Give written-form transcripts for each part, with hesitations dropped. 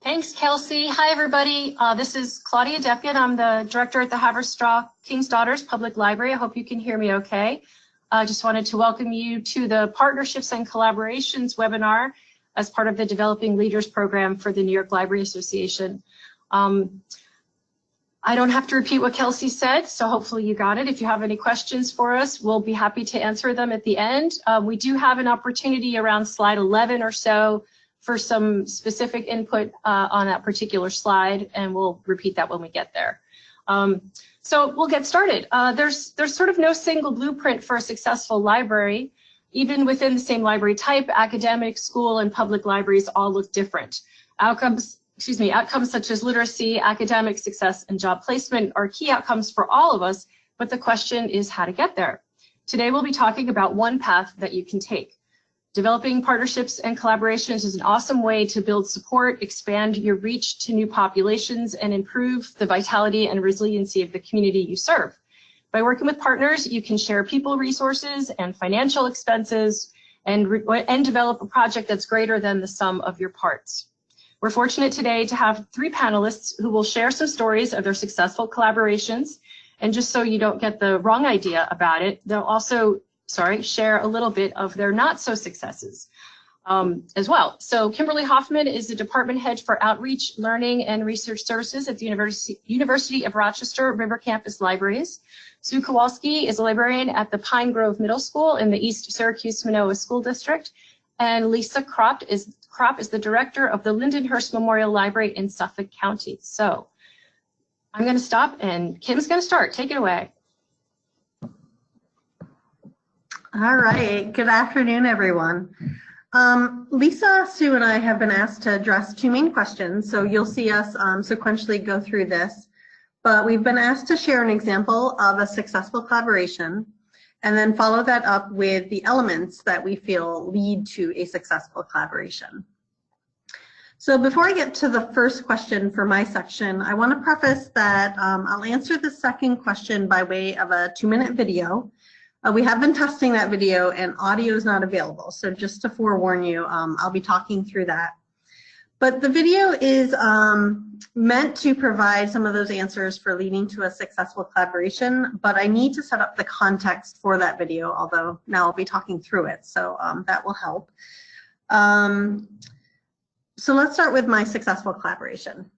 Thanks, Kelsey. Hi, everybody. This is Claudia Depian. I'm the director at the Haverstraw King's Daughters Public Library. I hope you can hear me okay. I just wanted to welcome you to the Partnerships and Collaborations webinar as part of the Developing Leaders program for the New York Library Association. I don't have to repeat what Kelsey said, so hopefully you got it. If you have any questions for us, we'll be happy to answer them at the end. We do have an opportunity around slide 11 or so for some specific input on that particular slide, and we'll repeat that when we get there. So we'll get started. There's sort of no single blueprint for a successful library. Even within the same library type, academic, school, and public libraries all look different. Outcomes such as literacy, academic success, and job placement are key outcomes for all of us, but the question is how to get there. Today we'll be talking about one path that you can take. Developing partnerships and collaborations is an awesome way to build support, expand your reach to new populations, and improve the vitality and resiliency of the community you serve. By working with partners, you can share people resources and financial expenses and develop a project that's greater than the sum of your parts. We're fortunate today to have 3 panelists who will share some stories of their successful collaborations. And just so you don't get the wrong idea about it, they'll also share a little bit of their not so successes as well. So Kimberly Hoffman is the department head for outreach, learning, and research services at the University of Rochester River Campus Libraries. Sue Kowalski is a librarian at the Pine Grove Middle School in the East Syracuse-Manoa School District. And Lisa Kropp is the director of the Lindenhurst Memorial Library in Suffolk County. So I'm going to stop and Kim's going to start. Take it away. All right, good afternoon, everyone. Lisa, Sue, and I have been asked to address 2 main questions, so you'll see us sequentially go through this. But we've been asked to share an example of a successful collaboration and then follow that up with the elements that we feel lead to a successful collaboration. So before I get to the first question for my section, I want to preface that I'll answer the second question by way of a 2-minute video. We have been testing that video and audio is not available, so just to forewarn you, I'll be talking through that. But the video is meant to provide some of those answers for leading to a successful collaboration, but I need to set up the context for that video, although now I'll be talking through it, so that will help. So let's start with my successful collaboration.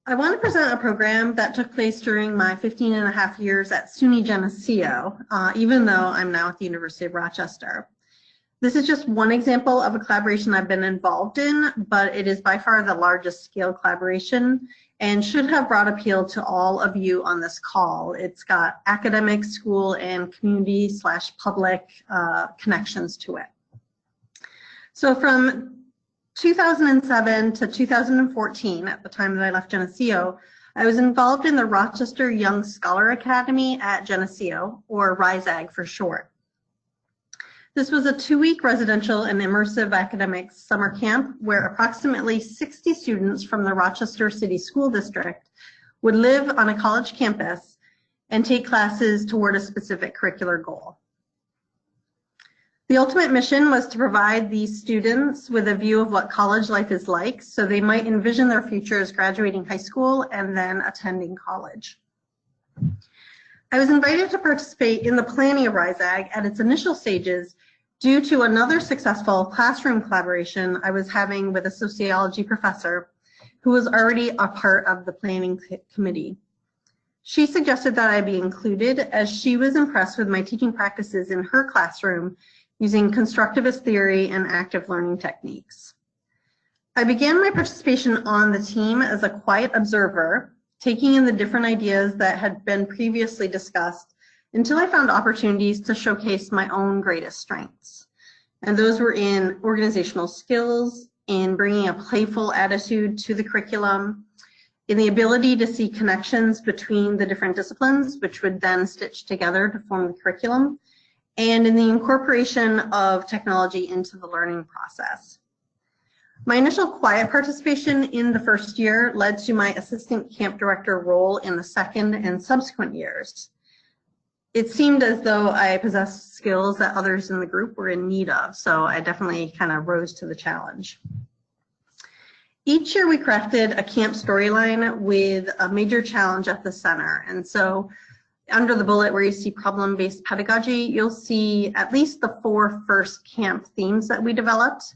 I want to present a program that took place during my 15.5 years at SUNY Geneseo, even though I'm now at the University of Rochester. This is just one example of a collaboration I've been involved in, but it is by far the largest scale collaboration and should have broad appeal to all of you on this call. It's got academic, school, and community/public connections to it. So from 2007 to 2014, at the time that I left Geneseo, I was involved in the Rochester Young Scholar Academy at Geneseo, or RYSAG for short. This was a 2-week residential and immersive academic summer camp where approximately 60 students from the Rochester City School District would live on a college campus and take classes toward a specific curricular goal. The ultimate mission was to provide these students with a view of what college life is like so they might envision their futures graduating high school and then attending college. I was invited to participate in the planning of RYSAG at its initial stages due to another successful classroom collaboration I was having with a sociology professor who was already a part of the planning committee. She suggested that I be included as she was impressed with my teaching practices in her classroom using constructivist theory and active learning techniques. I began my participation on the team as a quiet observer, taking in the different ideas that had been previously discussed until I found opportunities to showcase my own greatest strengths. And those were in organizational skills, in bringing a playful attitude to the curriculum, in the ability to see connections between the different disciplines, which would then stitch together to form the curriculum, and in the incorporation of technology into the learning process. My initial quiet participation in the first year led to my assistant camp director role in the second and subsequent years. It seemed as though I possessed skills that others in the group were in need of, so I definitely kind of rose to the challenge. Each year we crafted a camp storyline with a major challenge at the center. And so under the bullet where you see problem-based pedagogy, you'll see at least the 4 first camp themes that we developed.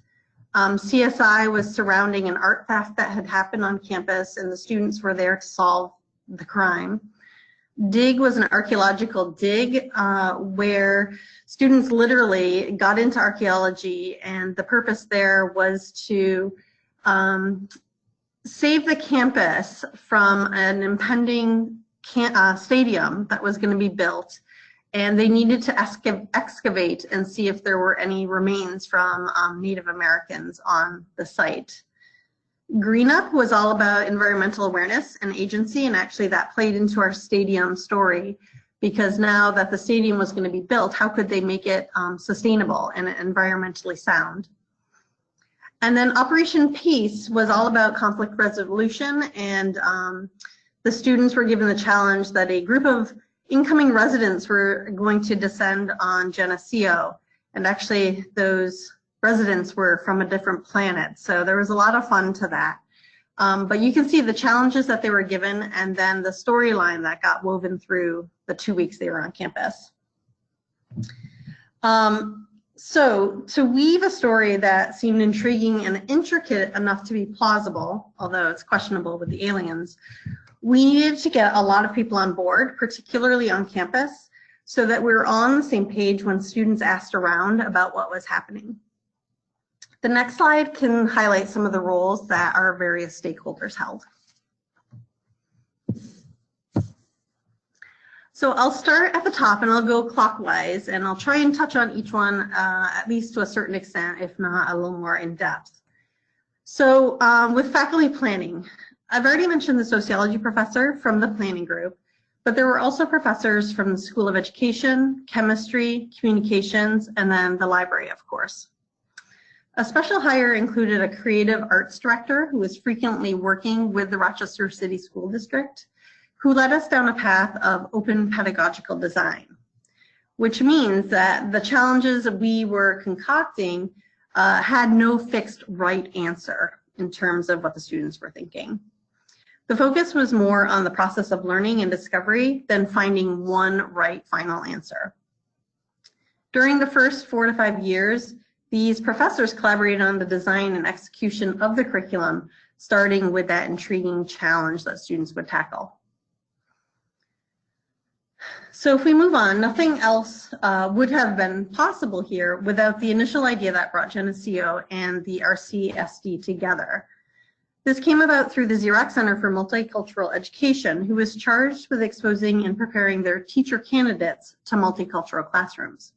CSI was surrounding an art theft that had happened on campus, and the students were there to solve the crime. Dig was an archaeological dig where students literally got into archaeology, and the purpose there was to save the campus from an impending stadium that was going to be built, and they needed to excavate and see if there were any remains from Native Americans on the site. Green Up was all about environmental awareness and agency, and actually that played into our stadium story, because now that the stadium was going to be built, how could they make it sustainable and environmentally sound? And then Operation Peace was all about conflict resolution, and the students were given the challenge that a group of incoming residents were going to descend on Geneseo, and actually those residents were from a different planet, so there was a lot of fun to that. But you can see the challenges that they were given, and then the storyline that got woven through the 2 weeks they were on campus. So to weave a story that seemed intriguing and intricate enough to be plausible, although it's questionable with the aliens, we needed to get a lot of people on board, particularly on campus, so that we were all on the same page when students asked around about what was happening. The next slide can highlight some of the roles that our various stakeholders held. So I'll start at the top and I'll go clockwise, and I'll try and touch on each one at least to a certain extent, if not a little more in depth. So with faculty planning, I've already mentioned the sociology professor from the planning group, but there were also professors from the School of Education, Chemistry, Communications, and then the library, of course. A special hire included a creative arts director who was frequently working with the Rochester City School District, who led us down a path of open pedagogical design, which means that the challenges we were concocting had no fixed right answer in terms of what the students were thinking. The focus was more on the process of learning and discovery than finding one right final answer. During the first 4 to 5 years, these professors collaborated on the design and execution of the curriculum, starting with that intriguing challenge that students would tackle. So if we move on, nothing else would have been possible here without the initial idea that brought Geneseo and the RCSD together. This came about through the Xerox Center for Multicultural Education, who was charged with exposing and preparing their teacher candidates to multicultural classrooms.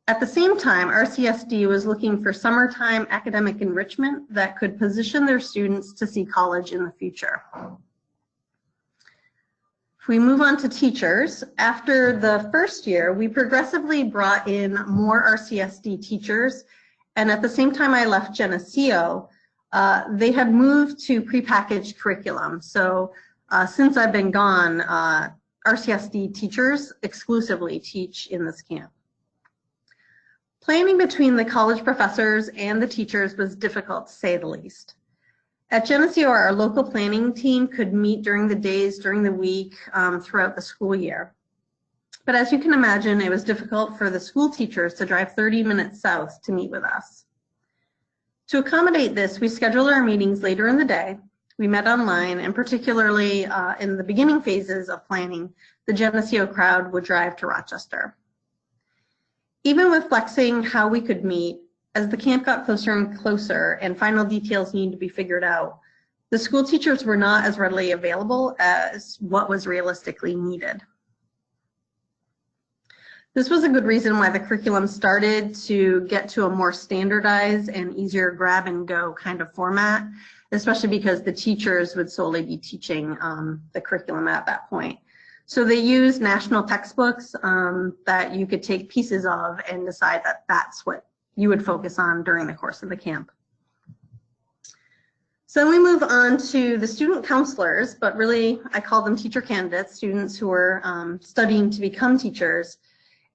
At the same time, RCSD was looking for summertime academic enrichment that could position their students to see college in the future. If we move on to teachers, after the first year, we progressively brought in more RCSD teachers, and at the same time I left Geneseo, they had moved to prepackaged curriculum. So since I've been gone, RCSD teachers exclusively teach in this camp. Planning between the college professors and the teachers was difficult, to say the least. At Geneseo, our local planning team could meet during the days, during the week, throughout the school year. But as you can imagine, it was difficult for the school teachers to drive 30 minutes south to meet with us. To accommodate this, we scheduled our meetings later in the day. We met online, and particularly in the beginning phases of planning, the Geneseo crowd would drive to Rochester. Even with flexing how we could meet, as the camp got closer and closer and final details needed to be figured out, the school teachers were not as readily available as what was realistically needed. This was a good reason why the curriculum started to get to a more standardized and easier grab and go kind of format, especially because the teachers would solely be teaching the curriculum at that point. So they used national textbooks that you could take pieces of and decide that that's what you would focus on during the course of the camp. So then we move on to the student counselors, but really I call them teacher candidates, students who are studying to become teachers.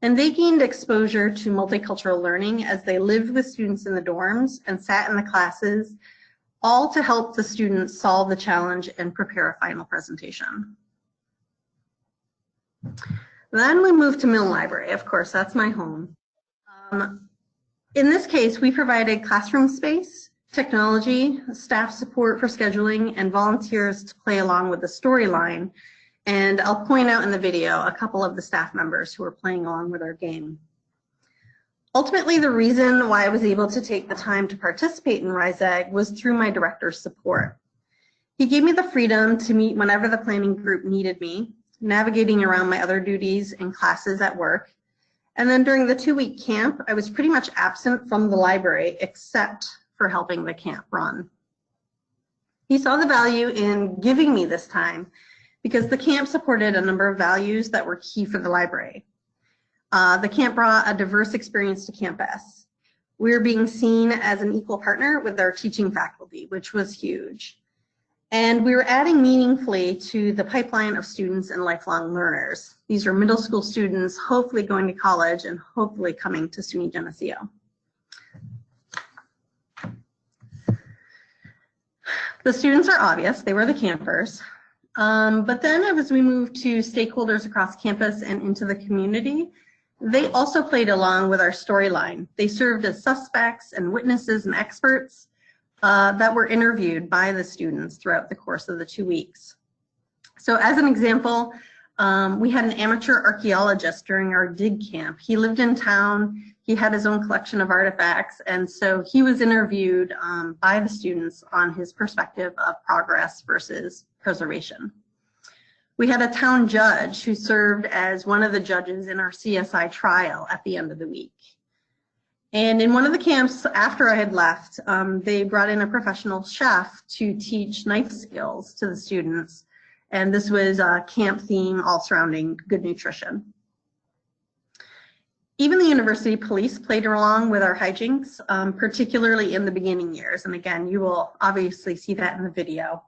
And they gained exposure to multicultural learning as they lived with students in the dorms and sat in the classes all to help the students solve the challenge and prepare a final presentation. Then we moved to Milne Library. Of course, that's my home. In this case, we provided classroom space, technology, staff support for scheduling, and volunteers to play along with the storyline. And I'll point out in the video a couple of the staff members who were playing along with our game. Ultimately, the reason why I was able to take the time to participate in RISEG was through my director's support. He gave me the freedom to meet whenever the planning group needed me, navigating around my other duties and classes at work. And then during the 2-week camp, I was pretty much absent from the library except for helping the camp run. He saw the value in giving me this time because the camp supported a number of values that were key for the library. The camp brought a diverse experience to campus. We were being seen as an equal partner with our teaching faculty, which was huge. And we were adding meaningfully to the pipeline of students and lifelong learners. These are middle school students, hopefully going to college and hopefully coming to SUNY Geneseo. The students are obvious, they were the campers. But then as we moved to stakeholders across campus and into the community, they also played along with our storyline. They served as suspects and witnesses and experts that were interviewed by the students throughout the course of the 2 weeks. So as an example, we had an amateur archaeologist during our dig camp. He lived in town, he had his own collection of artifacts, and so he was interviewed by the students on his perspective of progress versus preservation. We had a town judge who served as one of the judges in our CSI trial at the end of the week. And in one of the camps after I had left, they brought in a professional chef to teach knife skills to the students. And this was a camp theme all surrounding good nutrition. Even the university police played along with our hijinks, particularly in the beginning years. And again, you will obviously see that in the video.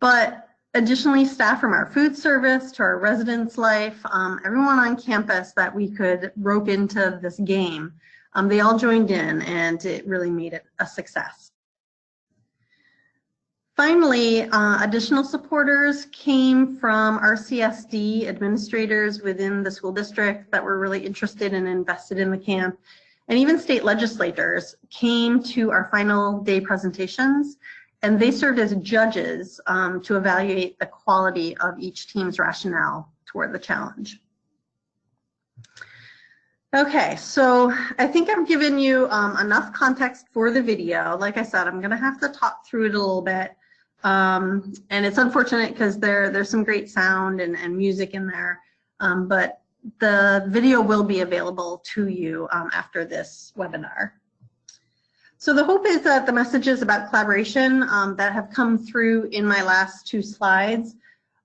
But additionally, staff from our food service to our residence life, everyone on campus that we could rope into this game, they all joined in and it really made it a success. Finally, additional supporters came from our CSD administrators within the school district that were really interested and invested in the camp. And even state legislators came to our final day presentations, and they served as judges to evaluate the quality of each team's rationale toward the challenge. Okay, so I think I've given you enough context for the video. Like I said, I'm gonna have to talk through it a little bit. And it's unfortunate because there's some great sound and music in there, but the video will be available to you after this webinar. So the hope is that the messages about collaboration that have come through in my last 2 slides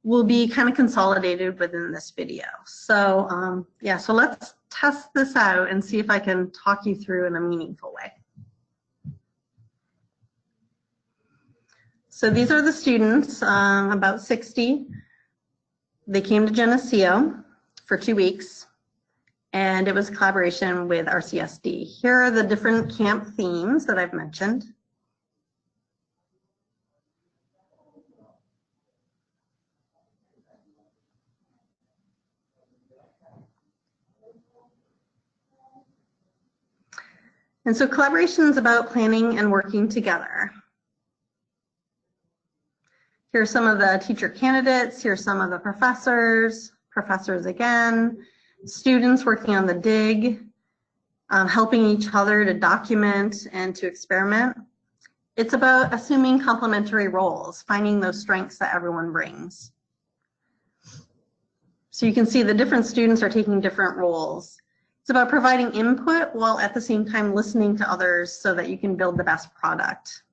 will be kind of consolidated within this video. So yeah, so let's test this out and see if I can talk you through in a meaningful way. So these are the students, about 60. They came to Geneseo for 2 weeks, and it was a collaboration with our CSD. Here are the different camp themes that I've mentioned. And so collaboration is about planning and working together. Here's some of the teacher candidates. Here's some of the professors again, students working on the dig, helping each other to document and to experiment. It's about assuming complementary roles, finding those strengths that everyone brings. So you can see the different students are taking different roles. It's about providing input while at the same time listening to others so that you can build the best product.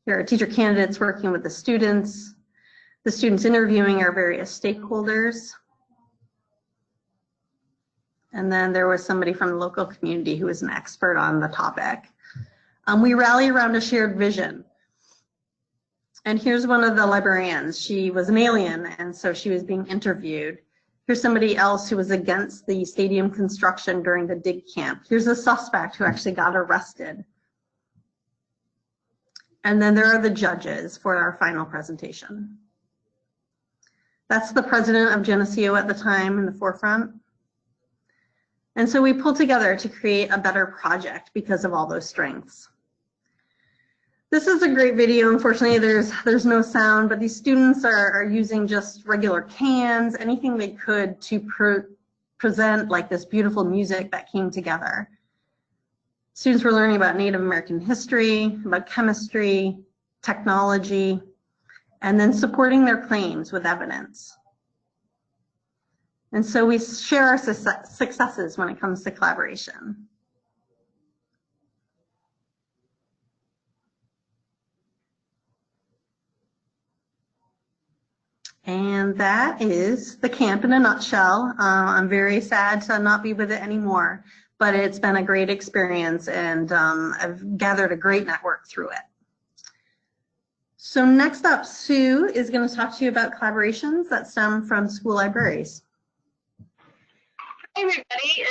Here are teacher candidates working with the students interviewing our various stakeholders. And then there was somebody from the local community who was an expert on the topic. We rally around a shared vision. And here's one of the librarians. She was an alien, and so she was being interviewed. Here's somebody else who was against the stadium construction during the dig camp. Here's a suspect who actually got arrested. And then there are the judges for our final presentation. That's the president of Geneseo at the time in the forefront. And so we pulled together to create a better project because of all those strengths. This is a great video. Unfortunately, there's no sound, but these students are using just regular cans, anything they could to present like this beautiful music that came together. Students were learning about Native American history, about chemistry, technology, and then supporting their claims with evidence. And so we share our successes when it comes to collaboration. And that is the camp in a nutshell. I'm very sad to not be with it anymore, but it's been a great experience, and I've gathered a great network through it. So next up, Sue is going to talk to you about collaborations that stem from school libraries. Hi, everybody,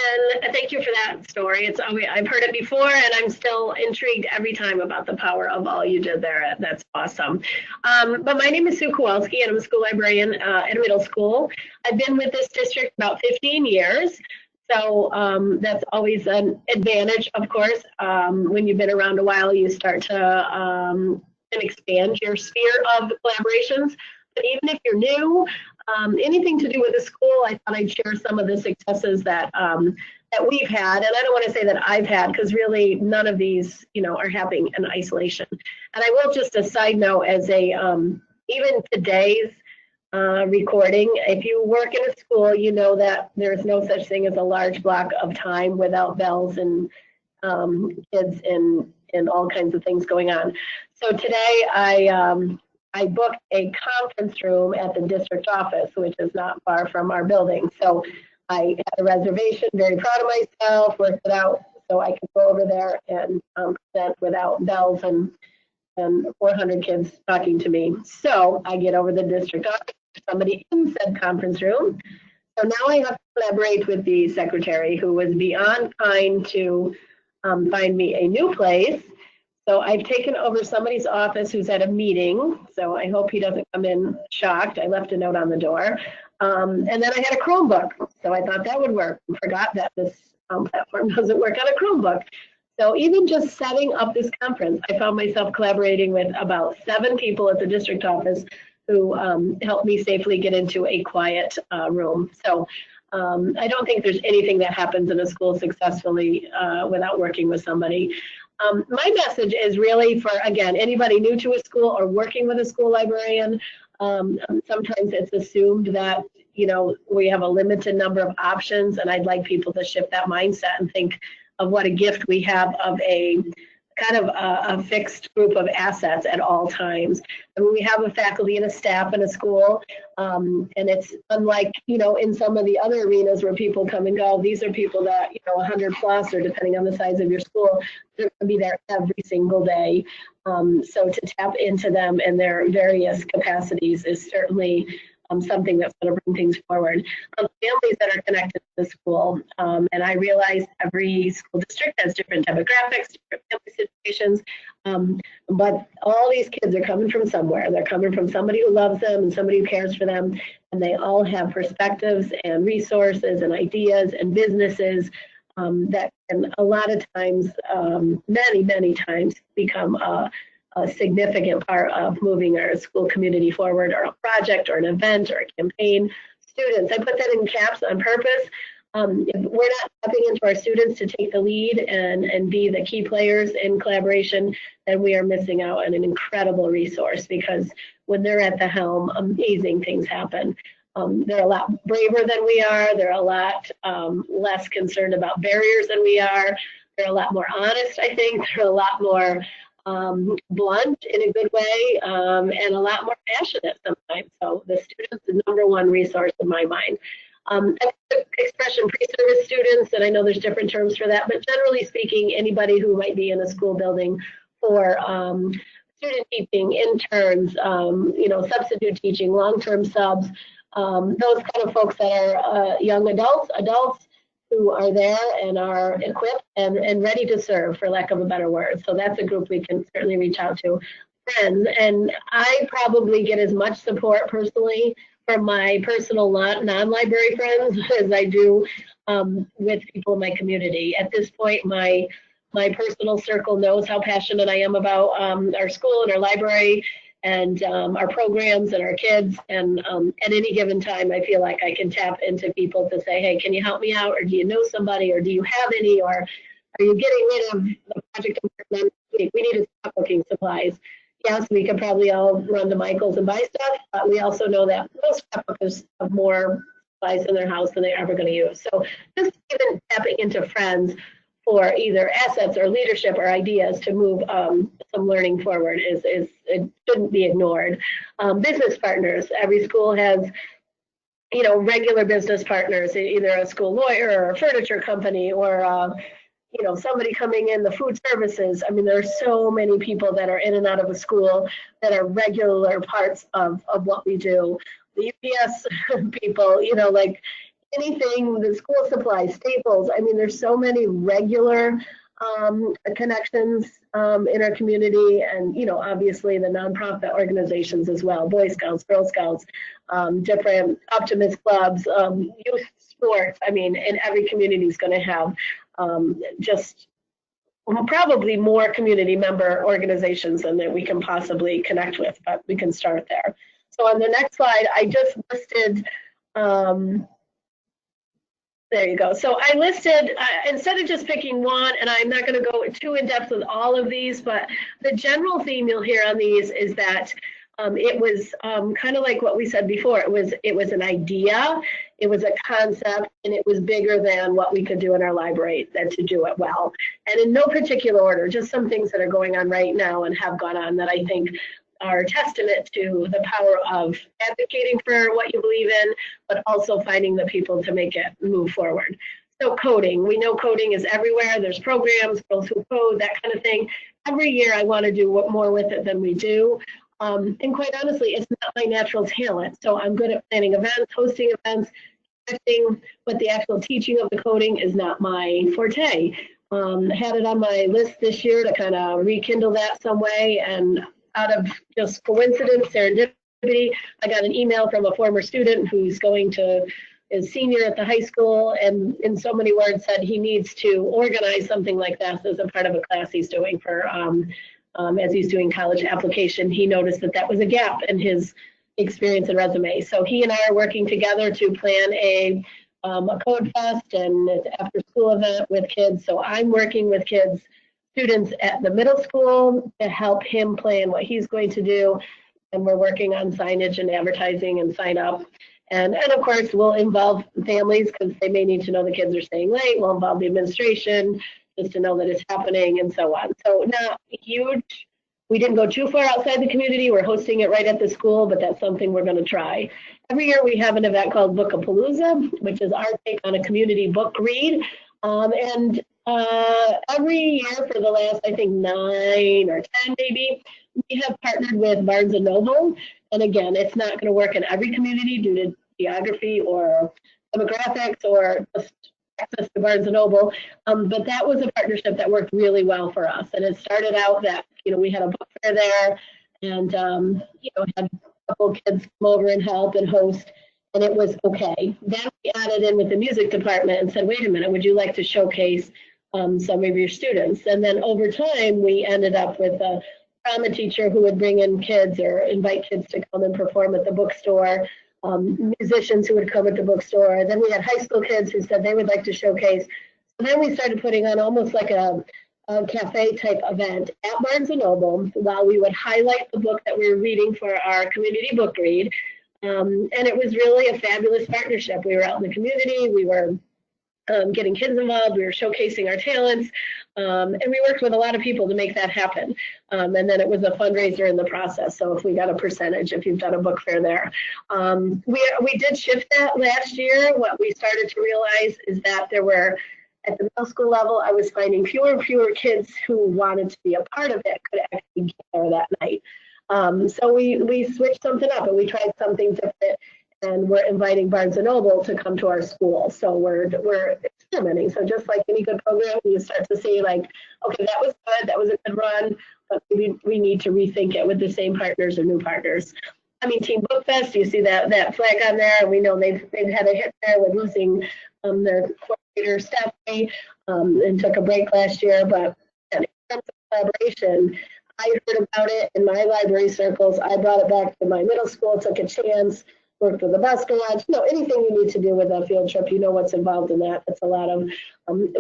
and thank you for that story. I've heard it before, and I'm still intrigued every time about the power of all you did there. That's awesome. But my name is Sue Kowalski, and I'm a school librarian at a middle school. I've been with this district about 15 years, so that's always an advantage, of course. When you've been around a while, you start to expand your sphere of collaborations. But even if you're new, anything to do with the school, I thought I'd share some of the successes that that we've had. And I don't want to say that I've had, because really none of these, are happening in isolation. And I will just a side note, as a even today's recording, if you work in a school, you know that there's no such thing as a large block of time without bells and kids and all kinds of things going on. So today I booked a conference room at the district office, which is not far from our building. So I had a reservation, very proud of myself, worked it out so I could go over there and present without bells and 400 kids talking to me. So I get over the district office, somebody in said conference room. So now I have to collaborate with the secretary, who was beyond kind to find me a new place. So I've taken over somebody's office who's at a meeting, so I hope he doesn't come in shocked. I left a note on the door. And then I had a Chromebook, so I thought that would work. I forgot that this platform doesn't work on a Chromebook. So even just setting up this conference, I found myself collaborating with about 7 people at the district office who helped me safely get into a quiet room. So I don't think there's anything that happens in a school successfully without working with somebody. My message is really for, again, anybody new to a school or working with a school librarian. Sometimes it's assumed that, we have a limited number of options, and I'd like people to shift that mindset and think of what a gift we have of a kind of a fixed group of assets at all times. I mean, we have a faculty and a staff in a school, and it's unlike, in some of the other arenas where people come and go. These are people that, 100 plus, or depending on the size of your school, they're going to be there every single day. So to tap into them and their various capacities is certainly something that's going to bring things forward. Families that are connected to the school, and I realize every school district has different demographics, different family situations, but all these kids are coming from somewhere. They're coming from somebody who loves them and somebody who cares for them, and they all have perspectives and resources and ideas and businesses that can a lot of times, many times, become a significant part of moving our school community forward, or a project or an event or a campaign. Students, I put that in caps on purpose. If we're not tapping into our students to take the lead and be the key players in collaboration, then we are missing out on an incredible resource, because when they're at the helm, amazing things happen. They're a lot braver than we are. They're a lot less concerned about barriers than we are. They're a lot more honest, I think. They're a lot more blunt in a good way, and a lot more passionate sometimes. So the student's the #1 resource in my mind. The expression pre-service students, and I know there's different terms for that, but generally speaking, anybody who might be in a school building for student teaching, interns, substitute teaching, long-term subs, those kind of folks that are young adults, who are there and are equipped and ready to serve, for lack of a better word. So that's a group we can certainly reach out to. Friends, and I probably get as much support personally from my personal non-library friends as I do with people in my community. At this point, my personal circle knows how passionate I am about our school and our library and our programs and our kids. And at any given time, I feel like I can tap into people to say, hey, can you help me out? Or do you know somebody? Or do you have any? Or are you getting rid of the project we need to stop booking supplies? Yes, we could probably all run to Michael's and buy stuff, but we also know that most scrapbookers have more supplies in their house than they're ever going to use. So just even tapping into friends for either assets or leadership or ideas to move some learning forward it shouldn't be ignored. Business partners. Every school has, you know, regular business partners, either a school lawyer or a furniture company or you know, somebody coming in, the food services. I mean, there are so many people that are in and out of a school that are regular parts of what we do. The UPS people, you know, like anything, the school supplies, staples. I mean, there's so many regular connections in our community, and, you know, obviously the nonprofit organizations as well, Boy Scouts, Girl Scouts, different optimist clubs, youth sports. I mean, and every community is going to have just probably more community member organizations than that we can possibly connect with, but we can start there. So on the next slide, I just listed, there you go. So I listed, instead of just picking one, and I'm not going to go too in depth with all of these, but the general theme you'll hear on these is that it was kind of like what we said before. It was an idea, it was a concept, and it was bigger than what we could do in our library than to do it well. And in no particular order, just some things that are going on right now and have gone on that I think are a testament to the power of advocating for what you believe in, but also finding the people to make it move forward. So coding, we know coding is everywhere. There's programs, Girls Who Code, that kind of thing. Every year I want to do more with it than we do. And quite honestly, it's not my natural talent. So I'm good at planning events, hosting events, but the actual teaching of the coding is not my forte. Had it on my list this year to kind of rekindle that some way, and out of just coincidence, serendipity, I got an email from a former student who's going to is senior at the high school, and in so many words said he needs to organize something like this as a part of a class he's doing for as he's doing college application. He noticed that that was a gap in his experience and resume. So he and I are working together to plan a code fest and it's after school event with kids. So I'm working with kids, students at the middle school to help him plan what he's going to do. And we're working on signage and advertising and sign up. And of course, we'll involve families because they may need to know the kids are staying late. We'll involve the administration just to know that it's happening and so on. So not huge. We didn't go too far outside the community. We're hosting it right at the school, but that's something we're going to try. Every year we have an event called Bookapalooza, which is our take on a community book read. Every year for the last, I think, 9 or 10 maybe, we have partnered with Barnes & Noble. And again, it's not going to work in every community due to geography or demographics or just access to Barnes & Noble. But that was a partnership that worked really well for us. And it started out that, you know, we had a book fair there and, you know, had a couple kids come over and help and host. And it was okay. Then we added in with the music department and said, wait a minute, would you like to showcase some of your students? And then over time, we ended up with a drama teacher who would bring in kids or invite kids to come and perform at the bookstore, musicians who would come at the bookstore. Then we had high school kids who said they would like to showcase. So then we started putting on almost like a cafe type event at Barnes & Noble while we would highlight the book that we were reading for our community book read. And it was really a fabulous partnership. We were out in the community. We were getting kids involved, we were showcasing our talents, and we worked with a lot of people to make that happen. And then it was a fundraiser in the process, so if we got a percentage, if you've done a book fair there. We did shift that last year. What we started to realize is that there were, at the middle school level, I was finding fewer and fewer kids who wanted to be a part of it could actually get there that night. So we switched something up and we tried something different. and we're inviting Barnes & Noble to come to our school. So we're experimenting. So just like any good program, you start to see like, okay, that was good, that was a good run, but we need to rethink it with the same partners or new partners. I mean, Team Book Fest, you see that flag on there, and we know they've had a hit there with losing their coordinator, Stephanie, and took a break last year. But in terms of collaboration, I heard about it in my library circles. I brought it back to my middle school, took a chance, worked with the bus garage. Anything you need to do with a field trip, you know what's involved in that. It's a lot of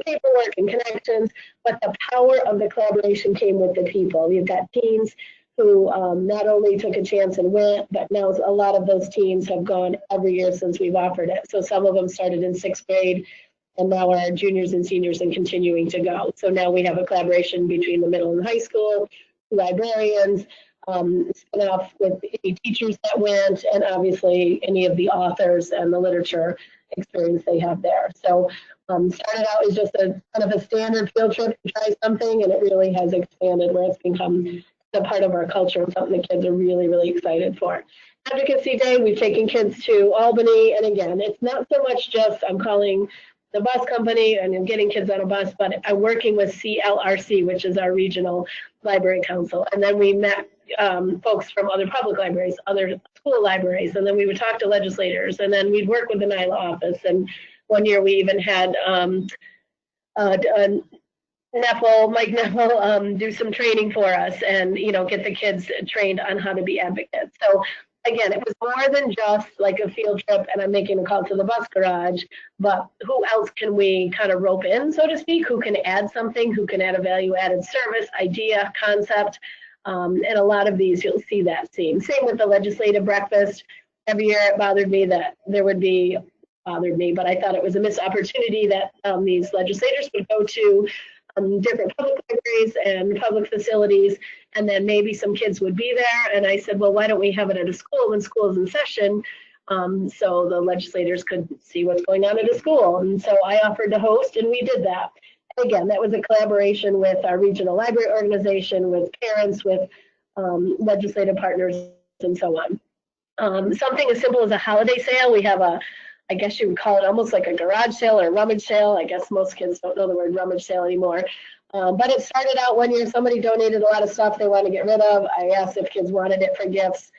paperwork and connections, but the power of the collaboration came with the people. You've got teens who not only took a chance and went, but now a lot of those teens have gone every year since we've offered it. So some of them started in 6th grade and now are juniors and seniors and continuing to go. So now we have a collaboration between the middle and high school, librarians, spin off with any teachers that went, and obviously any of the authors and the literature experience they have there. So started out as just a kind of a standard field trip to try something, and it really has expanded where it's become a part of our culture and something the kids are really, really excited for. Advocacy Day, we've taken kids to Albany, and again, it's not so much just I'm calling the bus company and getting kids on a bus, but I'm working with CLRC, which is our regional library council. And then we met folks from other public libraries, other school libraries, and then we would talk to legislators, and then we'd work with the NYLA office. And one year we even had Mike Neffel do some training for us and, get the kids trained on how to be advocates. So again, it was more than just like a field trip and I'm making a call to the bus garage, but who else can we kind of rope in, so to speak, who can add something, who can add a value added service, idea, concept, and a lot of these you'll see that theme. Same with the legislative breakfast. Every year it bothered me that there would be, but I thought it was a missed opportunity that these legislators would go to different public libraries and public facilities, and then maybe some kids would be there. And I said, well, why don't we have it at a school when school is in session, so the legislators could see what's going on at a school. And so I offered to host, and we did that. And again, that was a collaboration with our regional library organization, with parents, with legislative partners, and so on. Something as simple as a holiday sale. We have I guess you would call it almost like a garage sale or a rummage sale. I guess most kids don't know the word rummage sale anymore. But it started out one year, somebody donated a lot of stuff they wanted to get rid of. I asked if kids wanted it for gifts.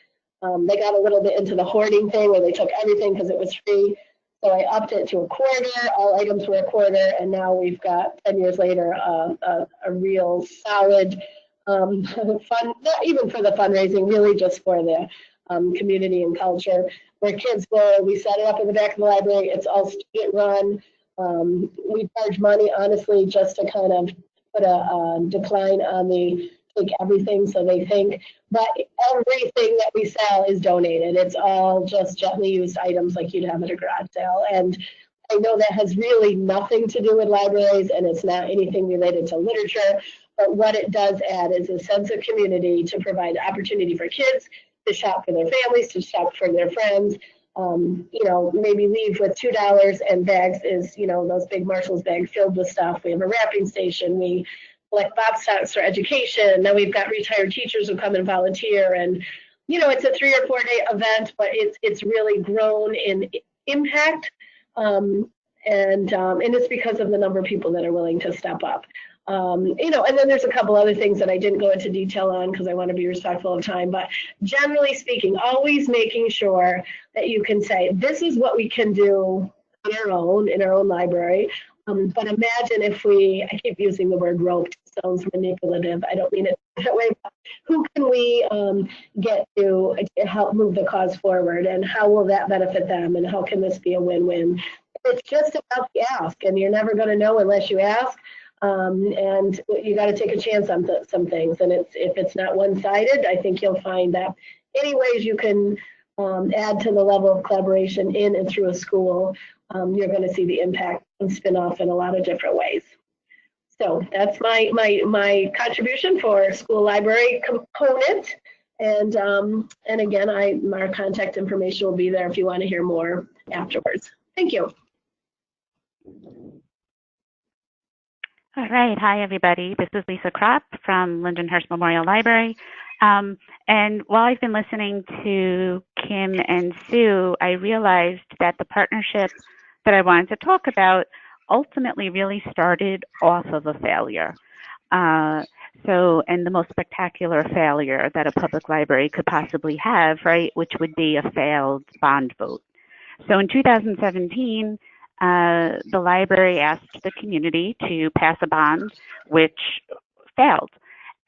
They got a little bit into the hoarding thing where they took everything because it was free. So I upped it to a quarter. All items were a quarter. And now we've got, 10 years later, a real solid fun, not even for the fundraising, really just for the community and culture, where kids go. We set it up in the back of the library. It's all student run. We charge money, honestly, just to kind of put a decline on the take everything, so they think. But everything that we sell is donated. It's all just gently used items like you'd have at a garage sale. And I know that has really nothing to do with libraries, and it's not anything related to literature. But what it does add is a sense of community to provide opportunity for kids to shop for their families, to shop for their friends, maybe leave with $2, and bags is, those big Marshall's bags filled with stuff. We have a wrapping station. We collect box stocks for education. Now we've got retired teachers who come and volunteer, and, it's a 3 or 4 day event, but it's really grown in impact, and it's because of the number of people that are willing to step up. And then there's a couple other things that I didn't go into detail on because I want to be respectful of time, but generally speaking, always making sure that you can say, this is what we can do on in our own library. But imagine if I keep using the word roped, it sounds manipulative. I don't mean it that way, but who can we get to help move the cause forward, and how will that benefit them, and how can this be a win-win? It's just about the ask, and you're never going to know unless you ask. And you got to take a chance on some things. And if it's not one-sided, I think you'll find that any ways you can add to the level of collaboration in and through a school, you're going to see the impact and spin off in a lot of different ways. So that's my contribution for school library component. And again, our contact information will be there if you want to hear more afterwards. Thank you. All right. Hi, everybody. This is Lisa Kropp from Lindenhurst Memorial Library. And while I've been listening to Kim and Sue, I realized that the partnership that I wanted to talk about ultimately really started off of a failure. And the most spectacular failure that a public library could possibly have, right, which would be a failed bond vote. So in 2017, the library asked the community to pass a bond, which failed.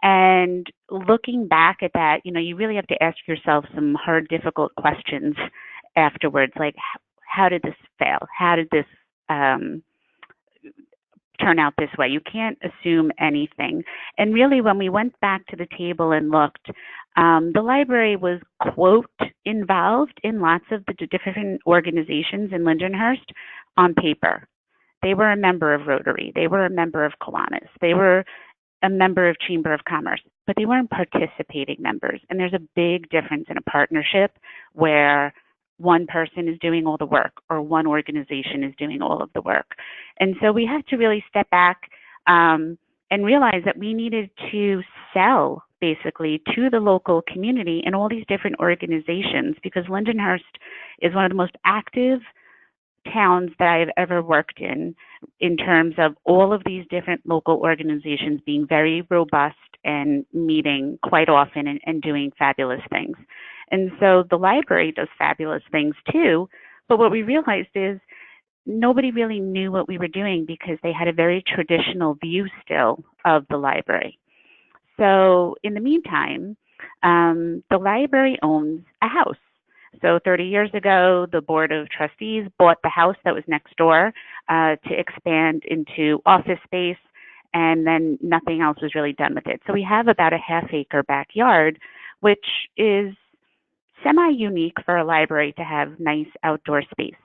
And looking back at that, you really have to ask yourself some hard, difficult questions afterwards, like how did this fail? How did this turn out this way? You can't assume anything. And really, when we went back to the table and looked, the library was, quote, involved in lots of the different organizations in Lindenhurst on paper. They were a member of Rotary. They were a member of Kiwanis. They were a member of Chamber of Commerce, but they weren't participating members. And there's a big difference in a partnership where one person is doing all the work or one organization is doing all of the work. And so we had to really step back and realize that we needed to sell basically to the local community and all these different organizations, because Lindenhurst is one of the most active towns that I've ever worked in terms of all of these different local organizations being very robust and meeting quite often and doing fabulous things. And so the library does fabulous things too, but what we realized is nobody really knew what we were doing because they had a very traditional view still of the library. So in the meantime, the library owns a house. So 30 years ago, the Board of Trustees bought the house that was next door to expand into office space, and then nothing else was really done with it. So we have about a half-acre backyard, which is semi-unique for a library to have nice outdoor space.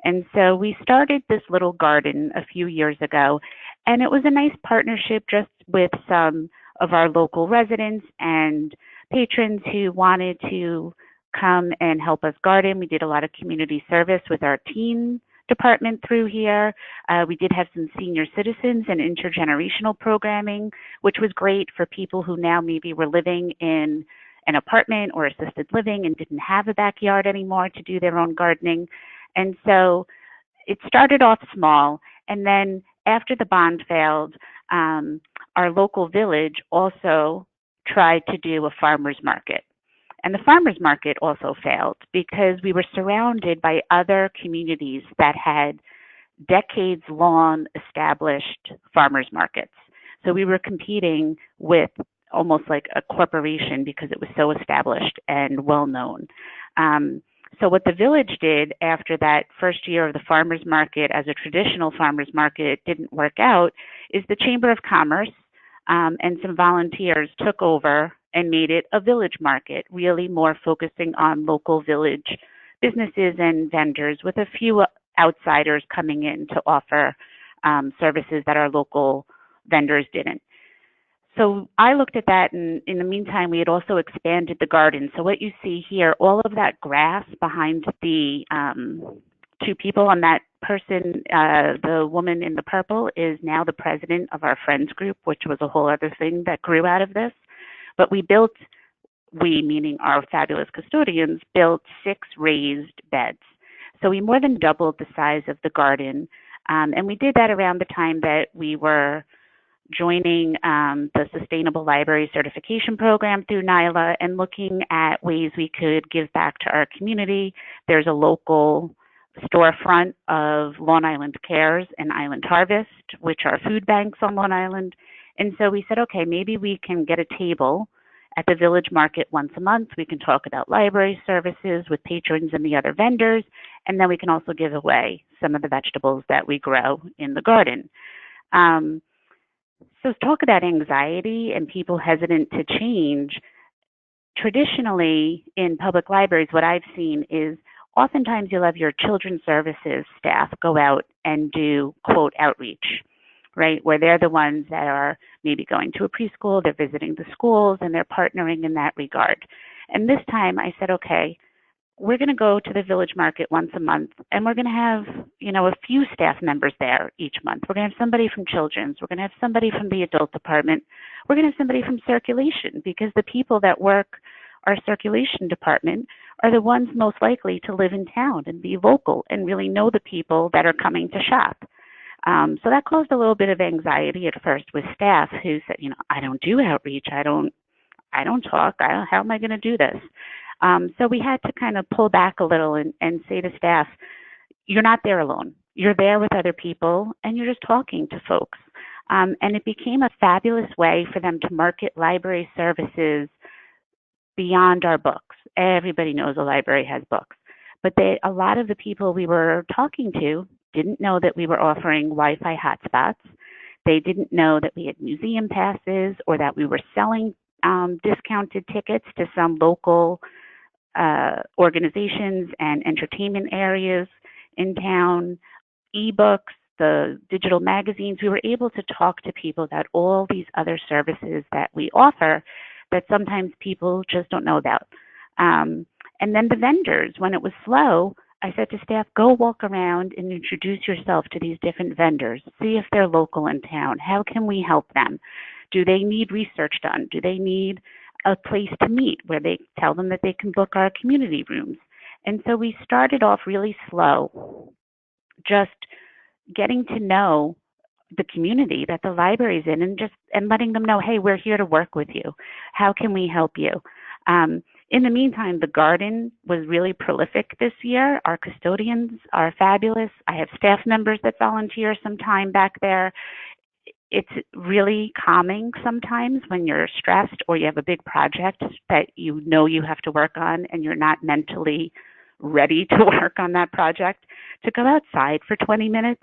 And so we started this little garden a few years ago, and it was a nice partnership just with some of our local residents and patrons who wanted to come and help us garden. We did a lot of community service with our teen department through here. We did have some senior citizens and intergenerational programming, which was great for people who now maybe were living in an apartment or assisted living and didn't have a backyard anymore to do their own gardening. And so it started off small, and then after the bond failed, our local village also tried to do a farmer's market. And the farmer's market also failed because we were surrounded by other communities that had decades-long established farmers markets. So we were competing with almost like a corporation because it was so established and well-known. So what the village did after that first year of the farmers market as a traditional farmers market didn't work out is the Chamber of Commerce and some volunteers took over and made it a village market, really more focusing on local village businesses and vendors with a few outsiders coming in to offer services that our local vendors didn't. So I looked at that, and in the meantime, we had also expanded the garden. So what you see here, all of that grass behind the two people on that person, the woman in the purple is now the president of our friends group, which was a whole other thing that grew out of this. But we, meaning our fabulous custodians, built 6 raised beds. So we more than doubled the size of the garden. And we did that around the time that we were joining the Sustainable Library Certification Program through NYLA and looking at ways we could give back to our community. There's a local storefront of Long Island Cares and Island Harvest, which are food banks on Long Island. And so we said, okay, maybe we can get a table at the village market once a month. We can talk about library services with patrons and the other vendors, and then we can also give away some of the vegetables that we grow in the garden. So talk about anxiety and people hesitant to change. Traditionally, in public libraries, what I've seen is oftentimes you'll have your children's services staff go out and do, quote, outreach, right, where they're the ones that are maybe going to a preschool, they're visiting the schools, and they're partnering in that regard. And this time I said, okay, we're going to go to the village market once a month, and we're going to have, a few staff members there each month. We're going to have somebody from children's. We're going to have somebody from the adult department. we're going to have somebody from circulation, because the people that work our circulation department are the ones most likely to live in town and be local and really know the people that are coming to shop. So that caused a little bit of anxiety at first with staff who said, I don't do outreach. I don't talk. How am I going to do this? So we had to kind of pull back a little and say to staff, you're not there alone. You're there with other people, and you're just talking to folks. And it became a fabulous way for them to market library services beyond our books. Everybody knows a library has books. But a lot of the people we were talking to didn't know that we were offering Wi-Fi hotspots. They didn't know that we had museum passes or that we were selling discounted tickets to some local organizations and entertainment areas in town, ebooks, the digital magazines. We were able to talk to people about all these other services that we offer that sometimes people just don't know about. And then the vendors, when it was slow, I said to staff, go walk around and introduce yourself to these different vendors. See if they're local in town. How can we help them? Do they need research done? Do they need a place to meet where they tell them that they can book our community rooms? And so we started off really slow, just getting to know the community that the library's in, and letting them know, hey, we're here to work with you. How can we help you? In the meantime, the garden was really prolific this year. Our custodians are fabulous. I have staff members that volunteer some time back there. It's really calming sometimes when you're stressed or you have a big project that you have to work on and you're not mentally ready to work on that project, to go outside for 20 minutes,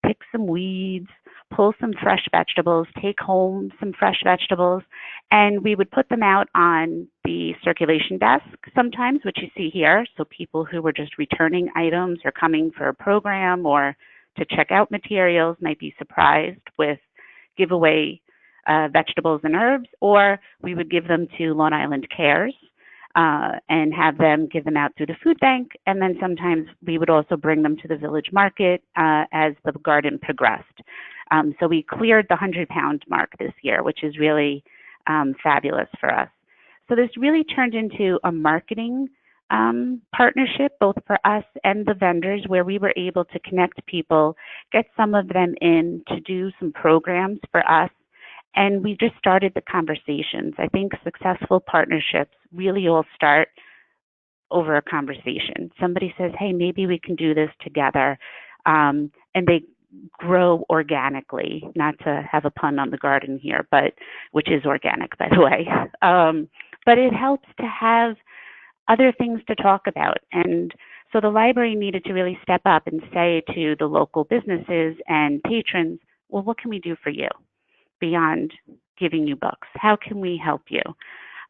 pick some weeds, pull some fresh vegetables, take home some fresh vegetables, and we would put them out on the circulation desk sometimes, which you see here. So people who were just returning items or coming for a program or to check out materials might be surprised with giveaway vegetables and herbs, or we would give them to Long Island Cares and have them give them out through the food bank. And then sometimes we would also bring them to the village market as the garden progressed. So we cleared the 100-pound mark this year, which is really fabulous for us. So this really turned into a marketing partnership, both for us and the vendors, where we were able to connect people, get some of them in to do some programs for us. And we just started the conversations. I think successful partnerships really all start over a conversation. Somebody says, hey, maybe we can do this together. And they grow organically, not to have a pun on the garden here, but which is organic, by the way. But it helps to have other things to talk about. And so the library needed to really step up and say to the local businesses and patrons, well, what can we do for you beyond giving you books? How can we help you?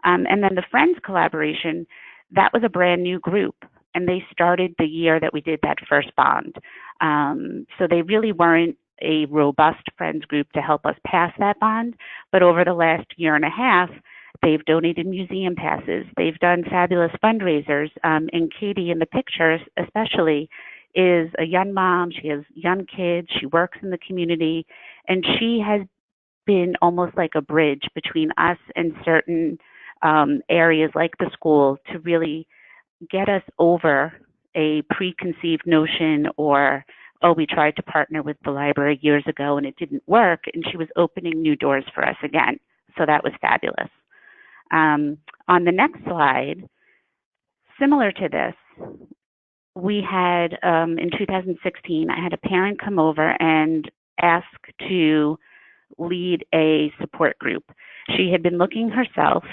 And then the Friends collaboration, that was a brand new group. And they started the year that we did that first bond. So they really weren't a robust Friends group to help us pass that bond. But over the last year and a half, they've donated museum passes. They've done fabulous fundraisers. And Katie in the pictures especially is a young mom. She has young kids. She works in the community. And she has been almost like a bridge between us and certain areas like the school to really get us over a preconceived notion or, oh, we tried to partner with the library years ago and it didn't work. And she was opening new doors for us again. So that was fabulous. On the next slide, similar to this, we had, in 2016, I had a parent come over and ask to lead a support group. She had been looking herself.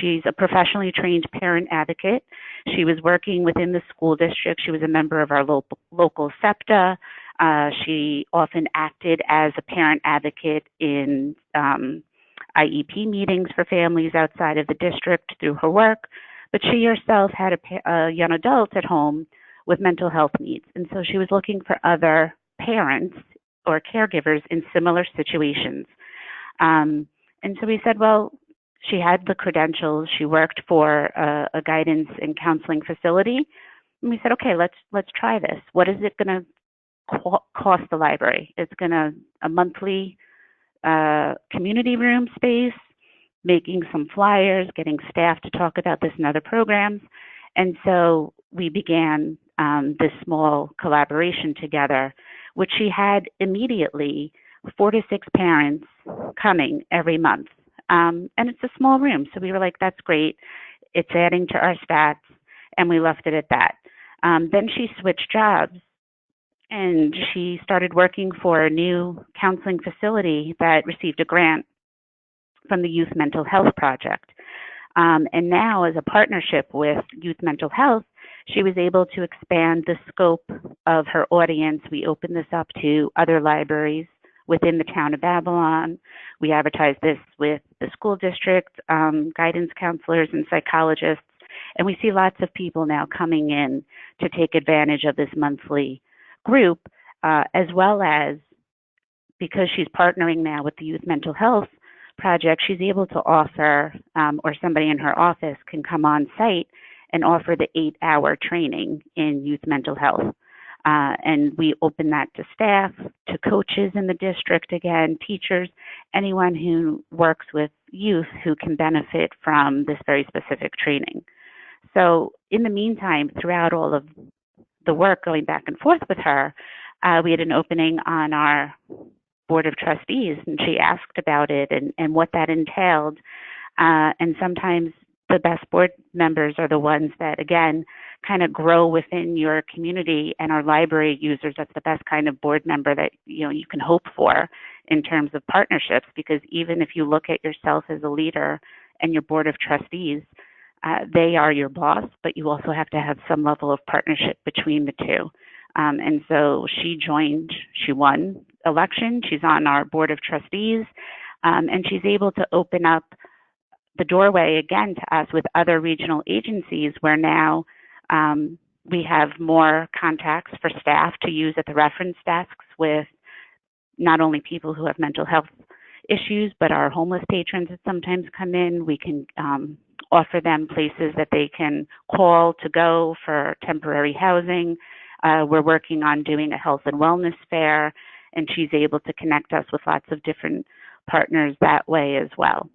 She's a professionally trained parent advocate. She was working within the school district. She was a member of our local SEPTA. She often acted as a parent advocate in IEP meetings for families outside of the district through her work. But she herself had a young adult at home with mental health needs. And so she was looking for other parents or caregivers in similar situations. And so we said, well, she had the credentials. She worked for a guidance and counseling facility. And we said, okay, let's try this. What is it going to cost the library? It's going to a monthly community room space, making some flyers, getting staff to talk about this and other programs. And so we began this small collaboration together, which she had immediately 4 to 6 parents coming every month. And it's a small room, so we were like, that's great. It's adding to our stats, and we left it at that. Then she switched jobs, and she started working for a new counseling facility that received a grant from the Youth Mental Health Project. And now, as a partnership with Youth Mental Health, she was able to expand the scope of her audience. We opened this up to other libraries within the town of Babylon. We advertised this with the school district, guidance counselors and psychologists, and we see lots of people now coming in to take advantage of this monthly group, as well as, because she's partnering now with the Youth Mental Health Project, she's able to offer, or somebody in her office can come on site and offer the 8-hour training in youth mental health. And we open that to staff, to coaches in the district, again, teachers, anyone who works with youth who can benefit from this very specific training. So in the meantime, throughout all of the work going back and forth with her, we had an opening on our Board of Trustees, and she asked about it and what that entailed. And sometimes the best board members are the ones that, again, kind of grow within your community, and our library users, that's the best kind of board member that you can hope for in terms of partnerships, because even if you look at yourself as a leader and your Board of Trustees, they are your boss, but you also have to have some level of partnership between the two. And so she won election, she's on our Board of Trustees, and she's able to open up the doorway again to us with other regional agencies, where now we have more contacts for staff to use at the reference desks with not only people who have mental health issues, but our homeless patrons that sometimes come in. We can offer them places that they can call to go for temporary housing. We're working on doing a health and wellness fair, and she's able to connect us with lots of different partners that way as well.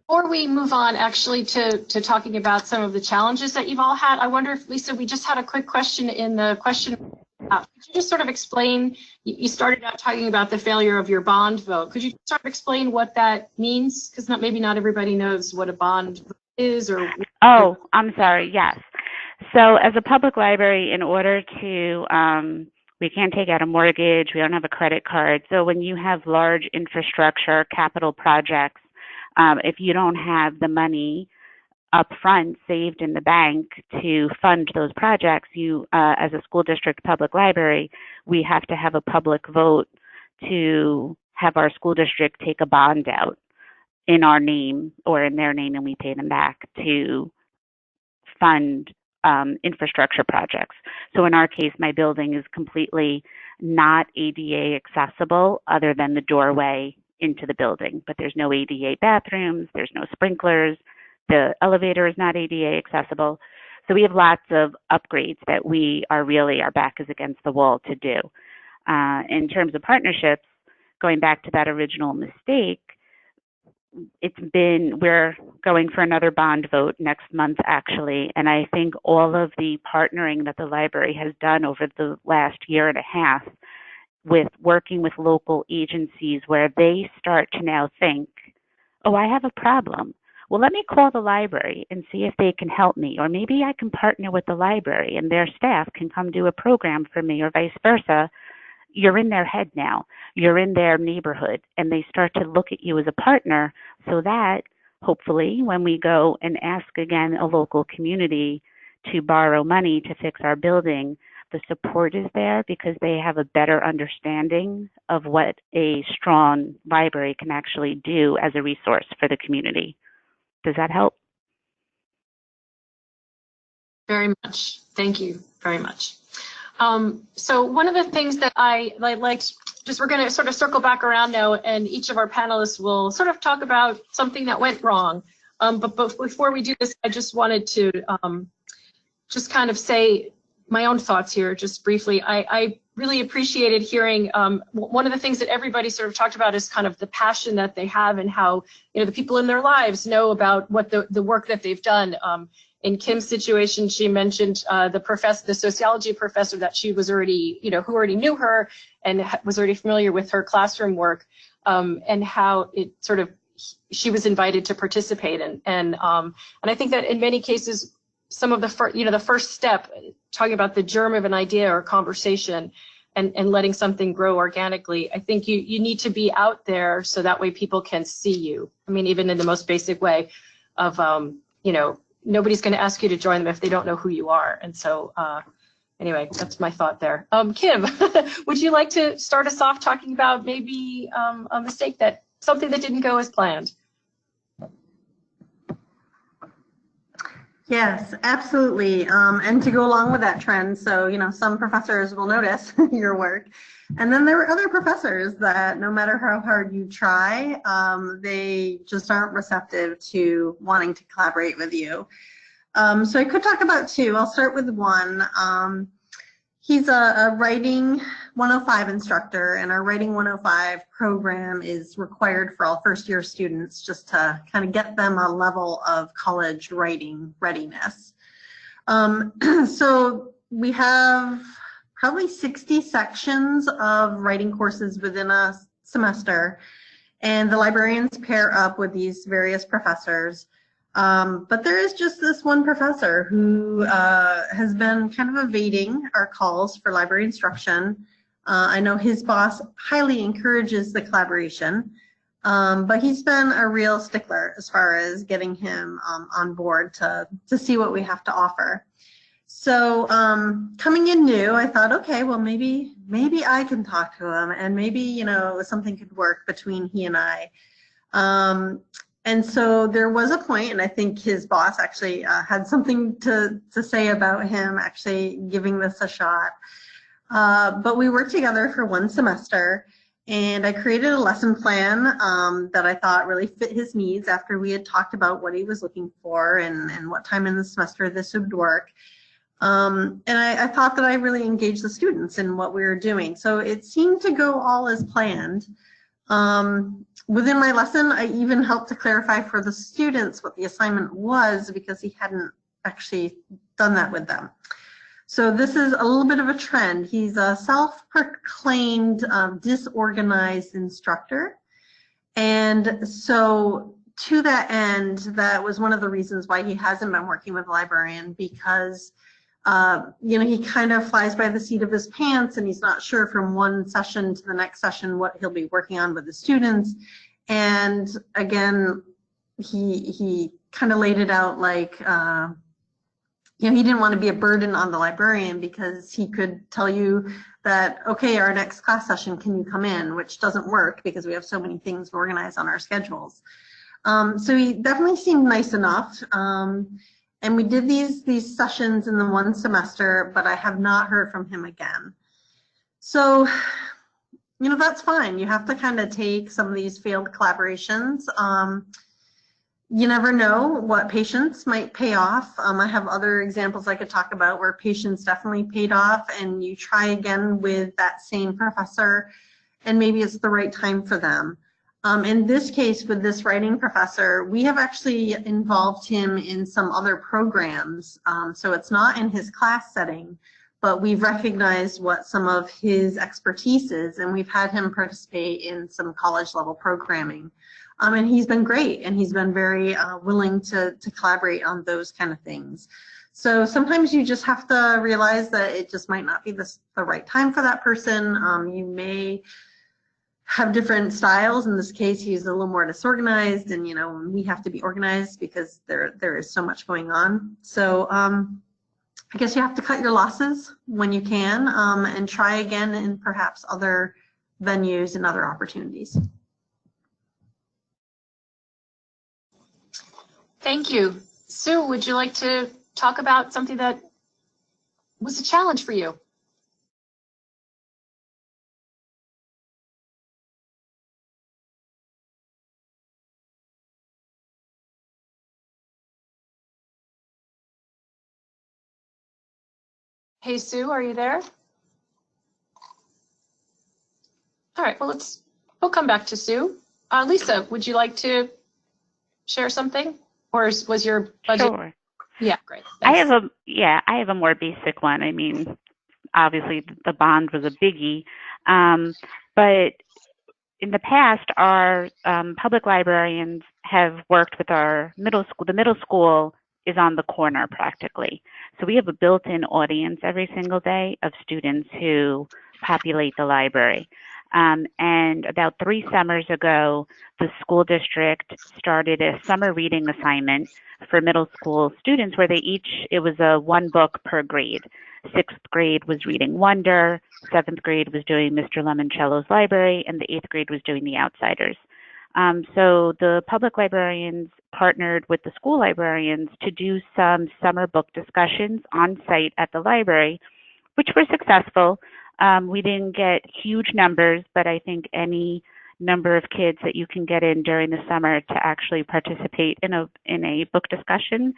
Before we move on actually to talking about some of the challenges that you've all had, I wonder if, Lisa, we just had a quick question in the question. Could you just sort of explain, you started out talking about the failure of your bond vote. Could you sort of explain what that means? Because maybe not everybody knows what a bond vote is. Or Oh, I'm sorry, yes. So as a public library, in order to, we can't take out a mortgage, we don't have a credit card. So when you have large infrastructure capital projects, if you don't have the money up front saved in the bank to fund those projects, you, as a school district public library, we have to have a public vote to have our school district take a bond out in our name or in their name, and we pay them back to fund infrastructure projects. So in our case, my building is completely not ADA accessible other than the doorway into the building, but there's no ADA bathrooms, there's no sprinklers, the elevator is not ADA accessible. So we have lots of upgrades that we are really, our back is against the wall to do. In terms of partnerships, going back to that original mistake, we're going for another bond vote next month actually, and I think all of the partnering that the library has done over the last year and a half with working with local agencies, where they start to now think, oh, I have a problem. Well, let me call the library and see if they can help me, or maybe I can partner with the library and their staff can come do a program for me, or vice versa. You're in their head now, you're in their neighborhood, and they start to look at you as a partner, so that hopefully when we go and ask again a local community to borrow money to fix our building, the support is there because they have a better understanding of what a strong library can actually do as a resource for the community. Does that help? Very much. Thank you very much. So one of the things that I liked, just we're going to sort of circle back around now, and each of our panelists will sort of talk about something that went wrong. But before we do this, I just wanted to just kind of say my own thoughts here, just briefly. I really appreciated hearing one of the things that everybody sort of talked about is kind of the passion that they have and how, the people in their lives know about what the work that they've done. In Kim's situation, she mentioned the sociology professor that she was already, who already knew her and was already familiar with her classroom work, and how it sort of she was invited to participate in. And I think that in many cases, some of the first step, talking about the germ of an idea or conversation and letting something grow organically, I think you need to be out there so that way people can see you. I mean, even in the most basic way of, nobody's going to ask you to join them if they don't know who you are. And so anyway, that's my thought there. Kim, would you like to start us off talking about maybe something that didn't go as planned? Yes, absolutely. And to go along with that trend, so, some professors will notice your work. And then there are other professors that no matter how hard you try, they just aren't receptive to wanting to collaborate with you. So I could talk about two. I'll start with one. He's a Writing 105 instructor, and our Writing 105 program is required for all first-year students just to kind of get them a level of college writing readiness. So we have probably 60 sections of writing courses within a semester, and the librarians pair up with these various professors. But there is just this one professor who has been kind of evading our calls for library instruction. I know his boss highly encourages the collaboration, but he's been a real stickler as far as getting him on board to see what we have to offer. So coming in new, I thought, okay, well, maybe I can talk to him, and maybe, something could work between he and I. And so there was a point, and I think his boss actually had something to say about him actually giving this a shot. But we worked together for one semester, and I created a lesson plan that I thought really fit his needs after we had talked about what he was looking for and what time in the semester this would work. And I thought that I really engaged the students in what we were doing. So it seemed to go all as planned. Within my lesson, I even helped to clarify for the students what the assignment was because he hadn't actually done that with them. So this is a little bit of a trend. He's a self-proclaimed disorganized instructor. And so to that end, that was one of the reasons why he hasn't been working with a librarian, because he kind of flies by the seat of his pants, and he's not sure from one session to the next session what he'll be working on with the students. And again, he kind of laid it out like, he didn't want to be a burden on the librarian, because he could tell you that, okay, our next class session, can you come in? Which doesn't work because we have so many things organized on our schedules. So he definitely seemed nice enough. And we did these sessions in the one semester, but I have not heard from him again. So, that's fine. You have to kind of take some of these failed collaborations. You never know what patience might pay off. I have other examples I could talk about where patience definitely paid off, and you try again with that same professor, and maybe it's the right time for them. In this case, with this writing professor, we have actually involved him in some other programs. So it's not in his class setting, but we've recognized what some of his expertise is, and we've had him participate in some college level programming. And he's been great, and he's been very willing to collaborate on those kind of things. So sometimes you just have to realize that it just might not be the right time for that person. You may have different styles. In this case, he's a little more disorganized, and we have to be organized because there is so much going on. So I guess you have to cut your losses when you can, and try again in perhaps other venues and other opportunities. Thank you. Sue, would you like to talk about something that was a challenge for you? Hey, Sue, are you there? All right, well, we'll come back to Sue. Lisa, would you like to share something? Or was your budget? Sure. Yeah, great. I Thanks. have a more basic one. I mean, obviously the bond was a biggie, but in the past, our public librarians have worked with our middle school. The middle school is on the corner practically. So we have a built-in audience every single day of students who populate the library. And about 3 summers ago, the school district started a summer reading assignment for middle school students where it was a 1 book per grade. 6th grade was reading Wonder, 7th grade was doing Mr. Lemoncello's Library, and the 8th grade was doing The Outsiders. So the public librarians partnered with the school librarians to do some summer book discussions on site at the library, which were successful. We didn't get huge numbers, but I think any number of kids that you can get in during the summer to actually participate in a book discussion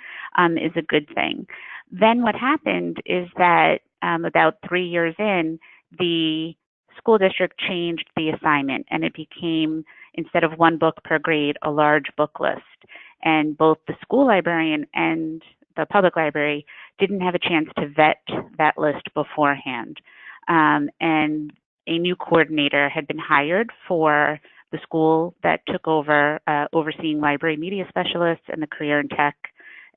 is a good thing. Then what happened is that about 3 years in, the school district changed the assignment, and it became, instead of 1 book per grade, a large book list. And both the school librarian and the public library didn't have a chance to vet that list beforehand. And a new coordinator had been hired for the school that took over overseeing library media specialists and the career and tech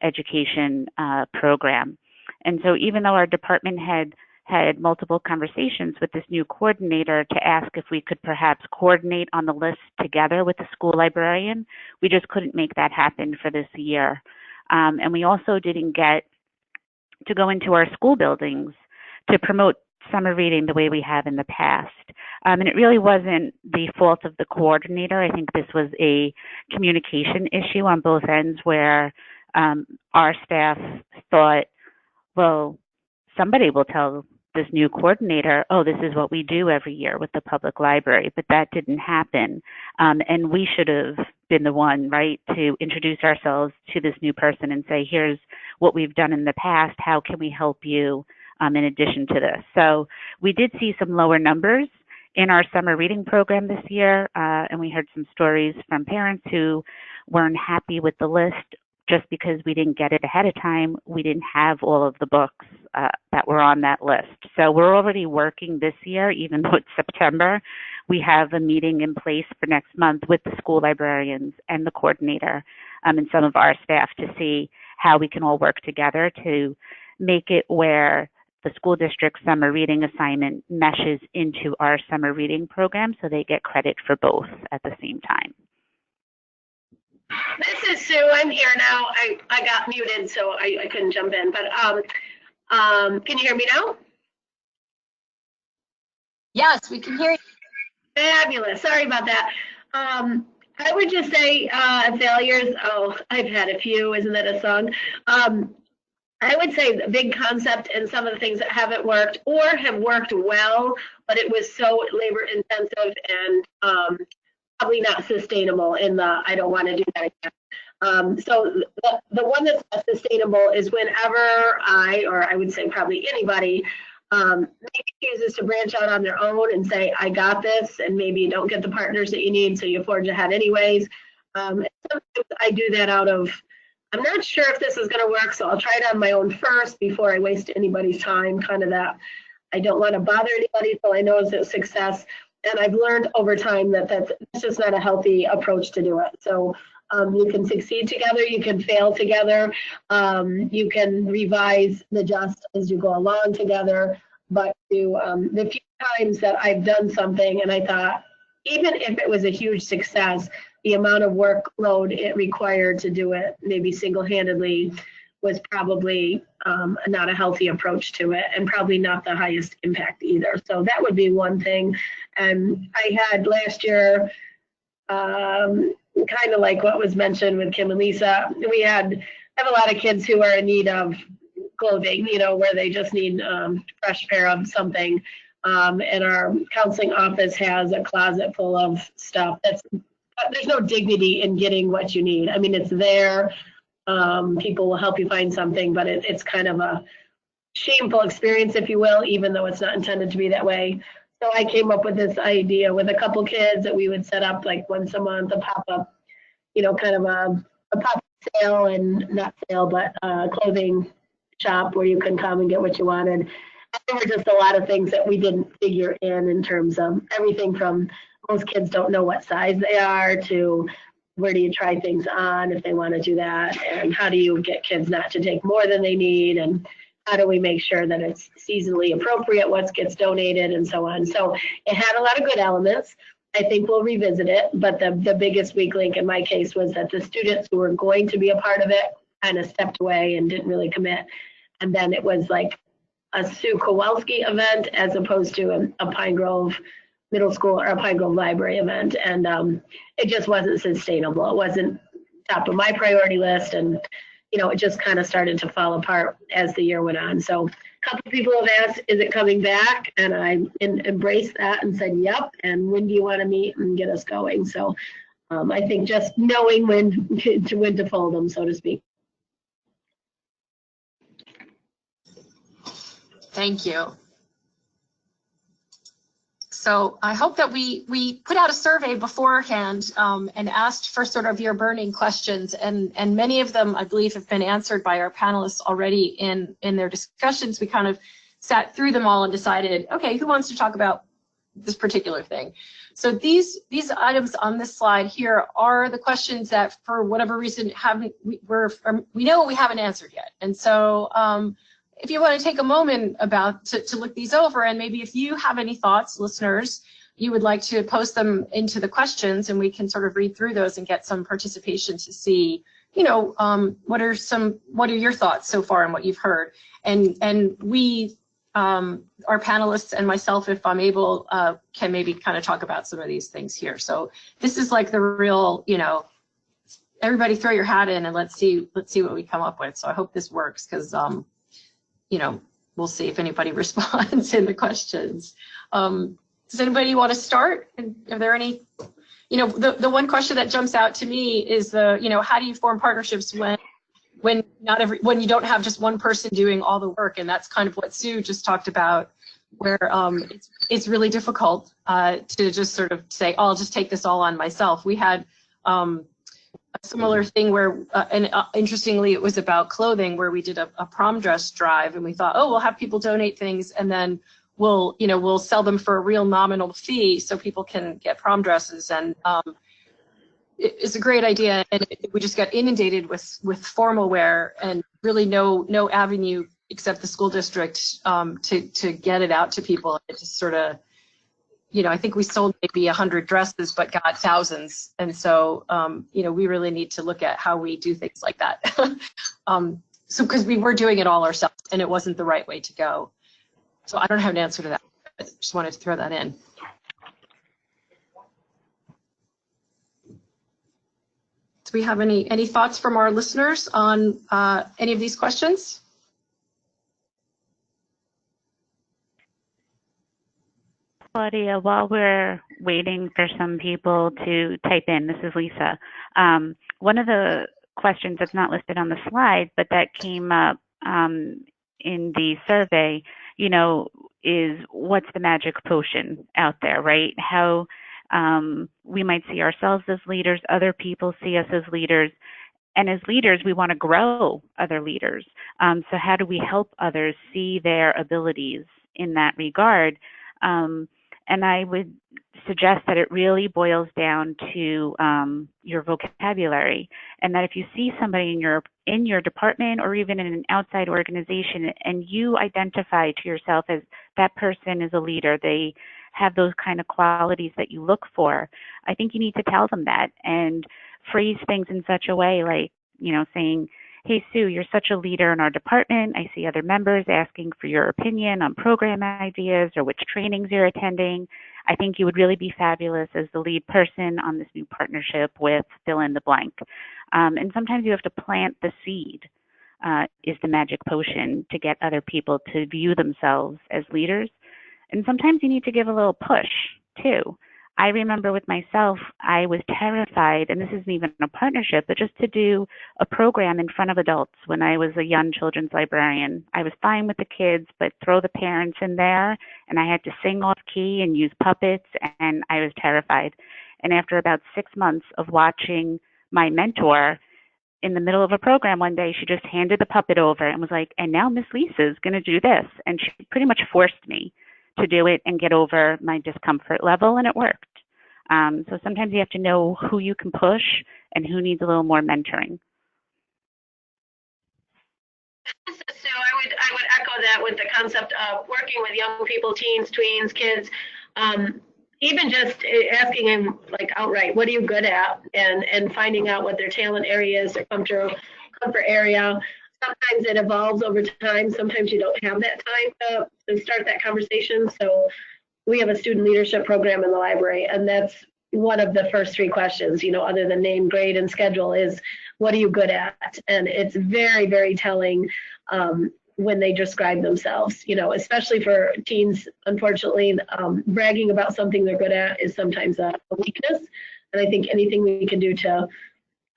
education program. And so even though our department had multiple conversations with this new coordinator to ask if we could perhaps coordinate on the list together with the school librarian, we just couldn't make that happen for this year. And we also didn't get to go into our school buildings to promote summer reading the way we have in the past. And it really wasn't the fault of the coordinator. I think this was a communication issue on both ends where our staff thought, well, somebody will tell this new coordinator, oh, this is what we do every year with the public library, but that didn't happen. And we should have been the one, right, to introduce ourselves to this new person and say, here's what we've done in the past, how can we help you in addition to this? So we did see some lower numbers in our summer reading program this year, and we heard some stories from parents who weren't happy with the list just because we didn't get it ahead of time. We didn't have all of the books that were on that list. So we're already working this year, even though it's September. We have a meeting in place for next month with the school librarians and the coordinator and some of our staff to see how we can all work together to make it where the school district summer reading assignment meshes into our summer reading program so they get credit for both at the same time. This is Sue. I'm here now. I got muted, so I couldn't jump in. But can you hear me now? Yes, we can hear you. Fabulous. Sorry about that. I would just say failures. Oh, I've had a few. Isn't that a song? I would say the big concept and some of the things that haven't worked or have worked well, but it was so labor intensive and probably not sustainable in the I don't want to do that again. So the one that's not sustainable is whenever I would say probably anybody, maybe chooses to branch out on their own and say, I got this, and maybe you don't get the partners that you need, so you forge ahead anyways. Sometimes I do that out of, I'm not sure if this is going to work, so I'll try it on my own first before I waste anybody's time, kind of that. I don't want to bother anybody till I know it's a success. And I've learned over time that that's just not a healthy approach to do it. So you can succeed together, you can fail together, you can revise and adjust as you go along together. But the few times that I've done something and I thought, even if it was a huge success, the amount of workload it required to do it, maybe single-handedly, was probably not a healthy approach to it, and probably not the highest impact either. So that would be one thing. And I had last year, kind of like what was mentioned with Kim and Lisa, we have a lot of kids who are in need of clothing, where they just need a fresh pair of something. And our counseling office has a closet full of stuff there's no dignity in getting what you need. I mean, it's there. People will help you find something, but it's kind of a shameful experience, if you will, even though it's not intended to be that way. So I came up with this idea with a couple kids that we would set up like once a month, a pop-up, kind of a pop-up sale, and not sale, but clothing shop where you can come and get what you wanted. And there were just a lot of things that we didn't figure in terms of everything from most kids don't know what size they are to where do you try things on if they want to do that, and how do you get kids not to take more than they need, and how do we make sure that it's seasonally appropriate, what gets donated, and so on. So it had a lot of good elements. I think we'll revisit it, but the biggest weak link in my case was that the students who were going to be a part of it kind of stepped away and didn't really commit. And then it was like a Sue Kowalski event as opposed to a Pine Grove Middle School or a Pine Grove Library event. And it just wasn't sustainable. It wasn't top of my priority list. And it just kind of started to fall apart as the year went on. So a couple of people have asked, is it coming back? And I embraced that and said, yep. And when do you want to meet and get us going? So I think just knowing when to fold them, so to speak. Thank you. So I hope that we put out a survey beforehand and asked for sort of your burning questions, and many of them I believe have been answered by our panelists already in their discussions. We kind of sat through them all and decided, okay, who wants to talk about this particular thing? So these items on this slide here are the questions that for whatever reason we know we haven't answered yet. And so if you want to take a moment to look these over, and maybe if you have any thoughts, listeners, you would like to post them into the questions, and we can sort of read through those and get some participation to see, what are your thoughts so far on what you've heard, and we, our panelists and myself, if I'm able, can maybe kind of talk about some of these things here. So this is like the real, everybody throw your hat in and let's see what we come up with. So I hope this works, because we'll see if anybody responds in the questions. Does anybody want to start? Are there any, the one question that jumps out to me is how do you form partnerships when you don't have just one person doing all the work? And that's kind of what Sue just talked about, where it's really difficult to just sort of say, oh, I'll just take this all on myself. We had a similar thing where, interestingly, it was about clothing, where we did a prom dress drive, and we thought, oh, we'll have people donate things, and then we'll sell them for a real nominal fee so people can get prom dresses. And it's a great idea, and we just got inundated with formal wear and really no avenue except the school district to get it out to people. It just sort of, I think we sold maybe 100 dresses, but got thousands. And so, we really need to look at how we do things like that. So, because we were doing it all ourselves, and it wasn't the right way to go. So I don't have an answer to that, but just wanted to throw that in. Do we have any thoughts from our listeners on any of these questions? Claudia, while we're waiting for some people to type in, this is Lisa. One of the questions that's not listed on the slide, but that came up in the survey, is what's the magic potion out there, right? How we might see ourselves as leaders, other people see us as leaders, and as leaders, we want to grow other leaders. So how do we help others see their abilities in that regard? And I would suggest that it really boils down to your vocabulary, and that if you see somebody in your department or even in an outside organization, and you identify to yourself as that person is a leader, they have those kind of qualities that you look for, I think you need to tell them that and phrase things in such a way like, saying, hey, Sue, you're such a leader in our department. I see other members asking for your opinion on program ideas or which trainings you're attending. I think you would really be fabulous as the lead person on this new partnership with fill in the blank. And sometimes you have to plant the seed, is the magic potion to get other people to view themselves as leaders. And sometimes you need to give a little push too. I remember with myself, I was terrified, and this isn't even a partnership, but just to do a program in front of adults when I was a young children's librarian. I was fine with the kids, but throw the parents in there, and I had to sing off key and use puppets, and I was terrified. And after about 6 months of watching my mentor, in the middle of a program one day, she just handed the puppet over and was like, and now Miss Lisa's going to do this. And she pretty much forced me to do it and get over my discomfort level, and it worked. So sometimes you have to know who you can push and who needs a little more mentoring. So I would echo that with the concept of working with young people, teens, tweens, kids, even just asking them like outright, what are you good at? And finding out what their talent area is, their comfort area. Sometimes it evolves over time. Sometimes you don't have that time to start that conversation. So we have a student leadership program in the library, and that's one of the first 3 questions, you know, other than name, grade, and schedule, is what are you good at? And it's very, very telling when they describe themselves, you know, especially for teens. Unfortunately, bragging about something they're good at is sometimes a weakness. And I think anything we can do to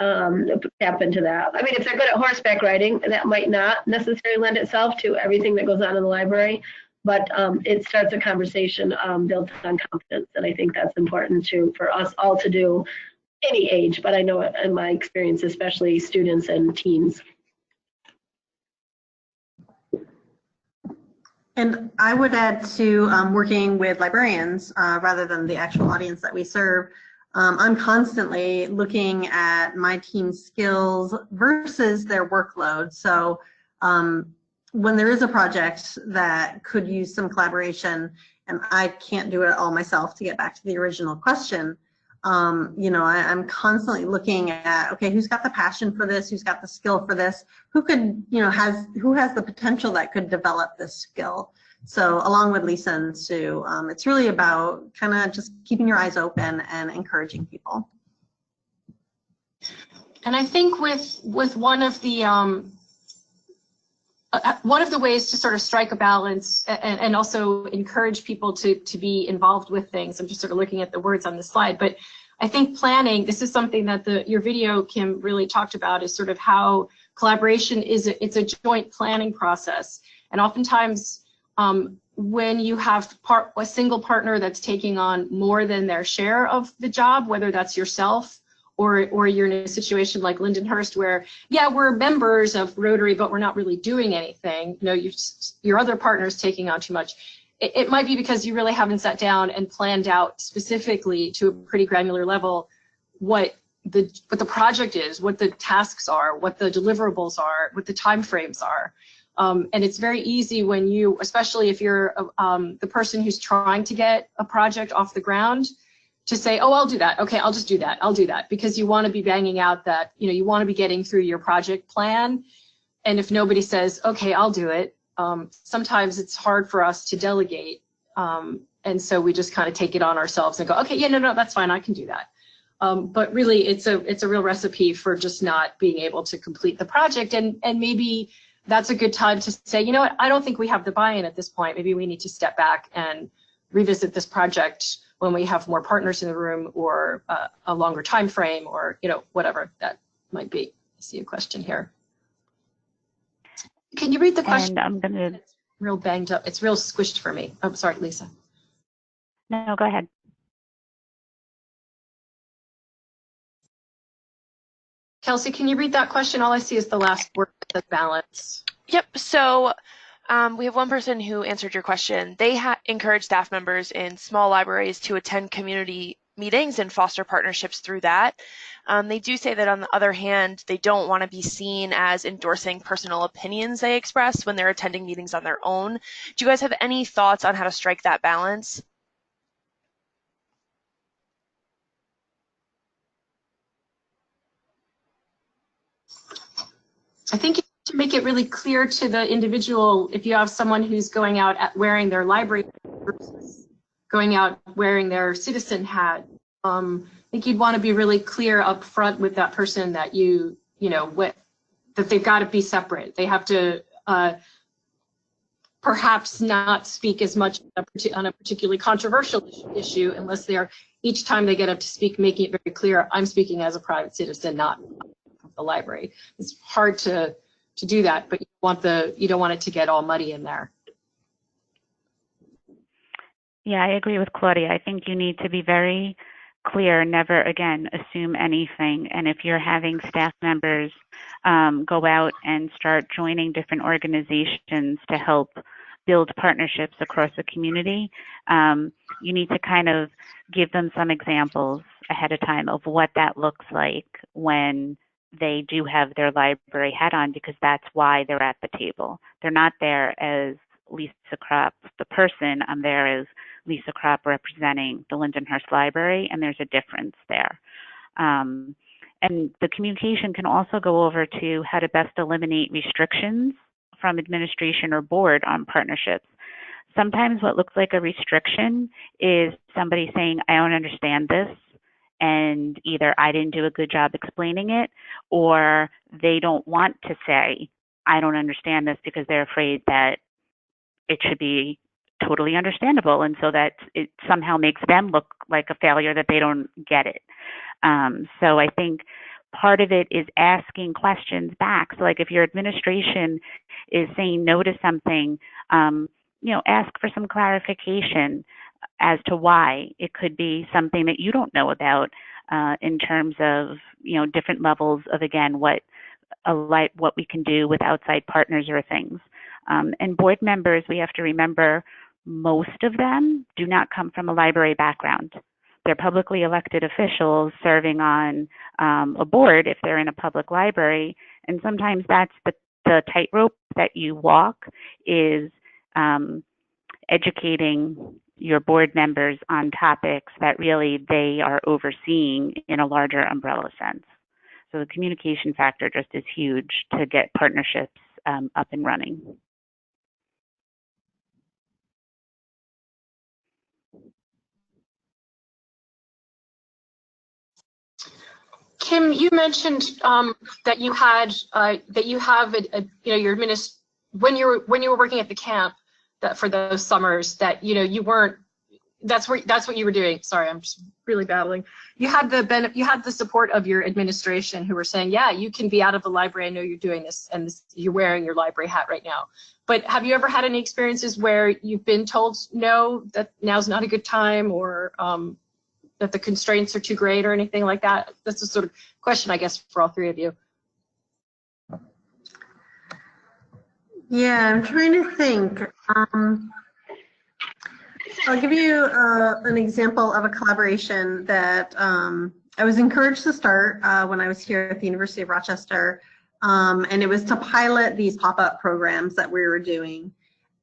tap into that. I mean, if they're good at horseback riding, that might not necessarily lend itself to everything that goes on in the library, but it starts a conversation built on confidence. And I think that's important for us all to do, any age, but I know in my experience, especially students and teens. And I would add to working with librarians rather than the actual audience that we serve. I'm constantly looking at my team's skills versus their workload. So when there is a project that could use some collaboration and I can't do it all myself, to get back to the original question, you know, I'm constantly looking at, okay, who's got the passion for this? Who's got the skill for this? Who could, you know, who has the potential that could develop this skill? So along with Lisa and Sue, it's really about kind of just keeping your eyes open and encouraging people. And I think with one of the ways to sort of strike a balance and also encourage people to be involved with things, I'm just sort of looking at the words on the slide, but I think planning, this is something that your video, Kim, really talked about, is sort of how collaboration it's a joint planning process. And oftentimes when you have a single partner that's taking on more than their share of the job, whether that's yourself or you're in a situation like Lindenhurst where, yeah, we're members of Rotary, but we're not really doing anything. You know, your other partner's taking on too much. It might be because you really haven't sat down and planned out specifically to a pretty granular level what the project is, what the tasks are, what the deliverables are, what the timeframes are. And it's very easy when you, especially if you're the person who's trying to get a project off the ground, to say, oh, I'll do that. Okay, I'll just do that. I'll do that. Because you want to be banging out that, you know, you want to be getting through your project plan. And if nobody says, okay, I'll do it, sometimes it's hard for us to delegate. And so we just kind of take it on ourselves and go, okay, yeah, no, that's fine. I can do that. But really, it's a real recipe for just not being able to complete the project. And maybe that's a good time to say, you know what, I don't think we have the buy-in at this point. Maybe we need to step back and revisit this project when we have more partners in the room, or a longer time frame, or, you know, whatever that might be. I see a question here. Can you read the question? And I'm gonna. It's real banged up. It's real squished for me. I'm sorry, Lisa. No, go ahead. Kelsey, can you read that question? All I see is the last word, the balance. Yep. So we have one person who answered your question. They encourage staff members in small libraries to attend community meetings and foster partnerships through that. They do say that, on the other hand, they don't want to be seen as endorsing personal opinions they express when they're attending meetings on their own. Do you guys have any thoughts on how to strike that balance? I think you have to make it really clear to the individual, if you have someone who's going out wearing their library versus going out wearing their citizen hat. I think you'd want to be really clear up front with that person that you know, that they've got to be separate. They have to, perhaps not speak as much on a particularly controversial issue unless they are, each time they get up to speak, making it very clear, I'm speaking as a private citizen, not from the library. It's hard to do that, but you don't want it to get all muddy in there. Yeah, I agree with Claudia. I think you need to be very clear, never again assume anything. And if you're having staff members go out and start joining different organizations to help build partnerships across the community, you need to kind of give them some examples ahead of time of what that looks like when they do have their library hat on, because that's why they're at the table. They're not there as Lisa Kropp, the person. I'm there as Lisa Kropp representing the Lindenhurst Library, and there's a difference there. And the communication can also go over to how to best eliminate restrictions from administration or board on partnerships. Sometimes what looks like a restriction is somebody saying, I don't understand this, and either I didn't do a good job explaining it, or they don't want to say, I don't understand this, because they're afraid that it should be totally understandable, and so that it somehow makes them look like a failure that they don't get it. So I think part of it is asking questions back. So like if your administration is saying no to something, ask for some clarification as to why. It could be something that you don't know about in terms of, different levels of, again, what we can do with outside partners or things. And board members, we have to remember, most of them do not come from a library background. They're publicly elected officials serving on a board if they're in a public library. And sometimes that's the tightrope that you walk, is educating your board members on topics that really they are overseeing in a larger umbrella sense. So the communication factor just is huge to get partnerships up and running. Kim, you mentioned that you have your when you were working at the camp, that for those summers that you weren't, that's what you were doing. Sorry, I'm just really battling. You had the support of your administration who were saying, yeah, you can be out of the library. I know you're doing this, and you're wearing your library hat right now. But have you ever had any experiences where you've been told no, that now's not a good time, or that the constraints are too great, or anything like that? That's a sort of question, I guess, for all three of you. Yeah, I'm trying to think. I'll give you an example of a collaboration that I was encouraged to start when I was here at the University of Rochester, and it was to pilot these pop-up programs that we were doing.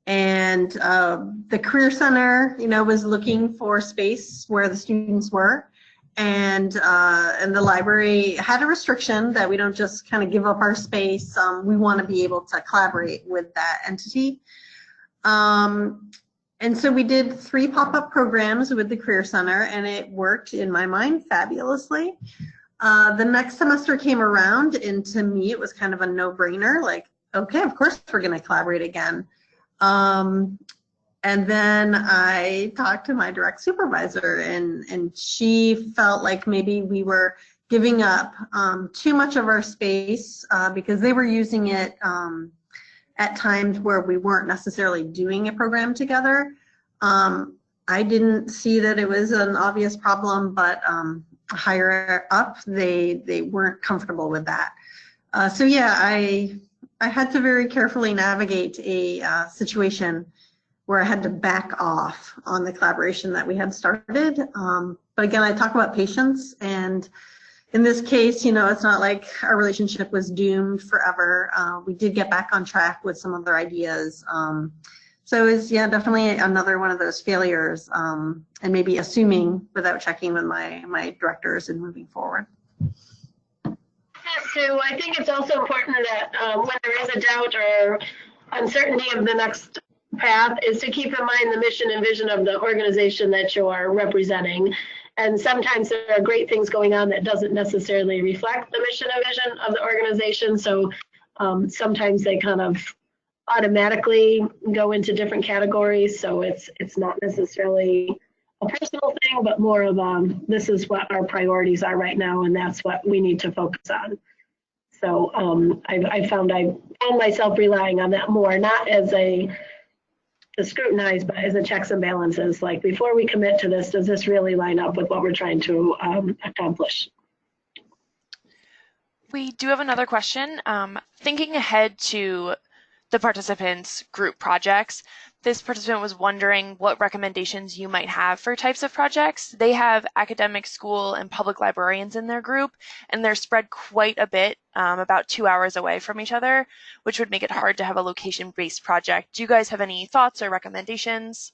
And the Career Center, was looking for space where the students were, and the library had a restriction that we don't just kind of give up our space. We want to be able to collaborate with that entity. And so we did 3 pop-up programs with the Career Center, and it worked, in my mind, fabulously. The next semester came around, and to me, it was kind of a no-brainer, like, okay, of course we're going to collaborate again. And then I talked to my direct supervisor, and she felt like maybe we were giving up too much of our space because they were using it at times where we weren't necessarily doing a program together. I didn't see that it was an obvious problem, but higher up, they weren't comfortable with that. So yeah, I had to very carefully navigate a situation where I had to back off on the collaboration that we had started. But again, I talk about patience, and in this case, it's not like our relationship was doomed forever. We did get back on track with some other ideas. So it was, yeah, definitely another one of those failures, and maybe assuming without checking with my directors and moving forward. So I think it's also important that when there is a doubt or uncertainty of the next path, is to keep in mind the mission and vision of the organization that you're representing. And sometimes there are great things going on that doesn't necessarily reflect the mission and vision of the organization. So sometimes they kind of automatically go into different categories. So it's not necessarily a personal thing, but more of this is what our priorities are right now, and that's what we need to focus on. So I found myself relying on that more, not as to scrutinize, but as a checks and balances. Like, before we commit to this, does this really line up with what we're trying to accomplish? We do have another question. Thinking ahead to the participants' group projects, this participant was wondering what recommendations you might have for types of projects. They have academic, school, and public librarians in their group, and they're spread quite a bit, about 2 hours away from each other, which would make it hard to have a location-based project. Do you guys have any thoughts or recommendations?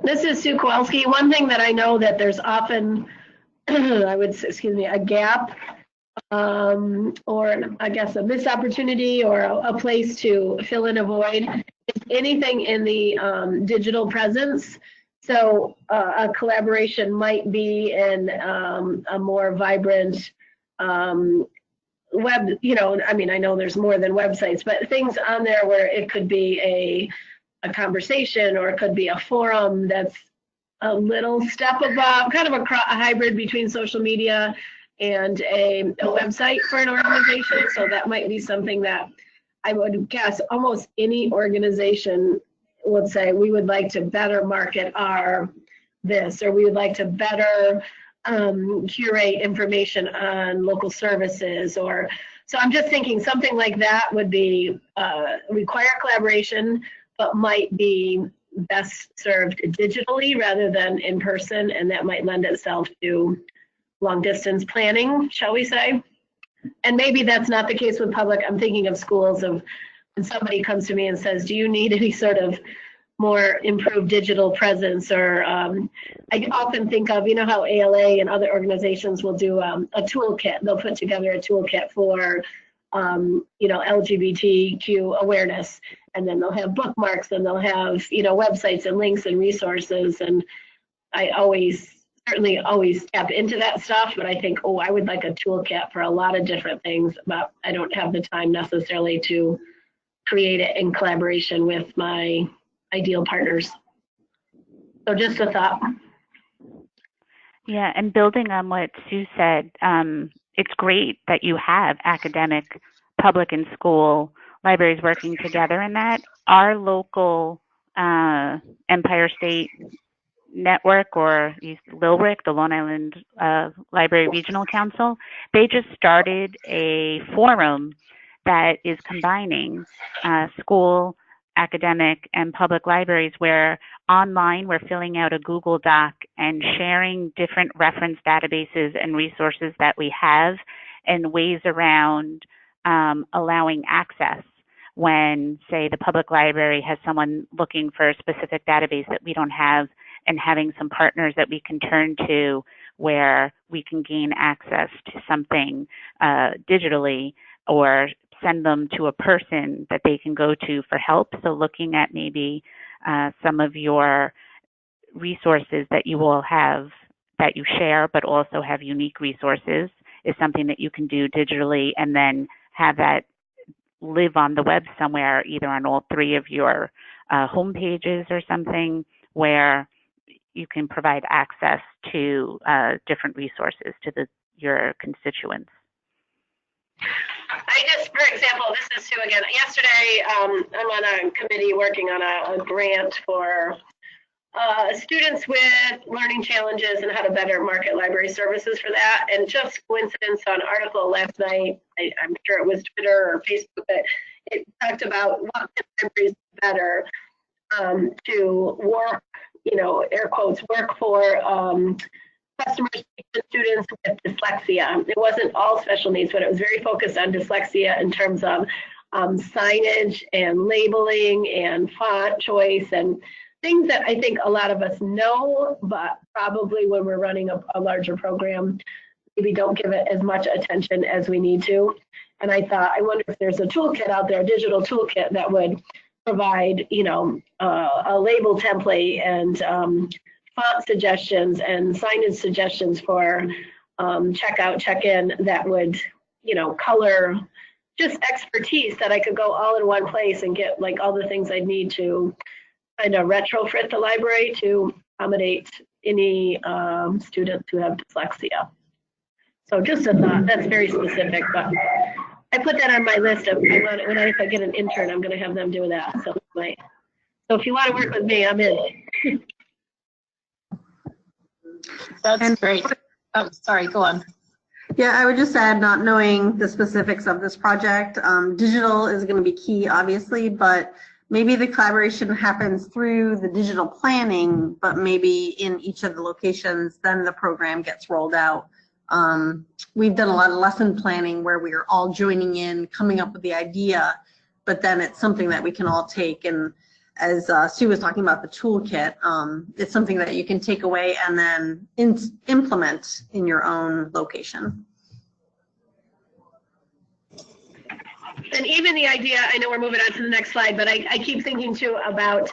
This is Sue Kowalski. One thing that I know that there's often, a gap, or I guess a missed opportunity, or a place to fill in a void, is anything in the digital presence. So a collaboration might be in a more vibrant web, I know there's more than websites, but things on there where it could be a conversation, or it could be a forum that's a little step above, kind of a hybrid between social media and a website for an organization. So that might be something that I would guess almost any organization would say, we would like to better market this, or we would like to better curate information on local services. So I'm just thinking something like that would be require collaboration, but might be best served digitally rather than in person, and that might lend itself to long distance planning, shall we say. And maybe that's not the case with public. I'm thinking of schools, of when somebody comes to me and says, do you need any sort of more improved digital presence? Or I often think of, how ALA and other organizations will do a toolkit. They'll put together a toolkit for LGBTQ awareness, and then they'll have bookmarks, and they'll have websites and links and resources. And I certainly always tap into that stuff, but I think, I would like a toolkit for a lot of different things, but I don't have the time necessarily to create it in collaboration with my ideal partners. So just a thought. Yeah, and building on what Sue said, it's great that you have academic, public, and school libraries working together in that. Our local Empire State Network, or LILRIC, the Long Island Library Regional Council, they just started a forum that is combining school, academic, and public libraries, where online we're filling out a Google Doc and sharing different reference databases and resources that we have, and ways around allowing access when, say, the public library has someone looking for a specific database that we don't have, and having some partners that we can turn to where we can gain access to something digitally, or send them to a person that they can go to for help. So looking at maybe some of your resources that you will have, that you share, but also have unique resources, is something that you can do digitally, and then have that live on the web somewhere, either on all three of your home pages or something, where you can provide access to different resources to your constituents. For example, this is Sue again. Yesterday, I'm on a committee working on a grant for students with learning challenges and how to better market library services for that. And just coincidence, on an article last night, I'm sure it was Twitter or Facebook, but it talked about what can libraries do better to work, air quotes, work for customers and students with dyslexia. It wasn't all special needs, but it was very focused on dyslexia in terms of signage and labeling and font choice, and things that I think a lot of us know, but probably when we're running a larger program, maybe don't give it as much attention as we need to. And I thought, I wonder if there's a toolkit out there, a digital toolkit, that would provide, a label template and font suggestions and signage suggestions for check out, check in that would, color just expertise that I could go all in one place and get like all the things I'd need to kind of retrofit the library to accommodate any students who have dyslexia. So just a thought, that's very specific, but I put that on my list of if I get an intern, I'm going to have them do that. So if you want to work with me, I'm in. That's great. Oh, sorry, go on. Yeah, I would just add, not knowing the specifics of this project, digital is going to be key, obviously, but maybe the collaboration happens through the digital planning, but maybe in each of the locations, then the program gets rolled out. We've done a lot of lesson planning where we are all joining in, coming up with the idea, but then it's something that we can all take. And as Sue was talking about the toolkit, it's something that you can take away and then implement in your own location. And even the idea, I know we're moving on to the next slide, but I keep thinking too about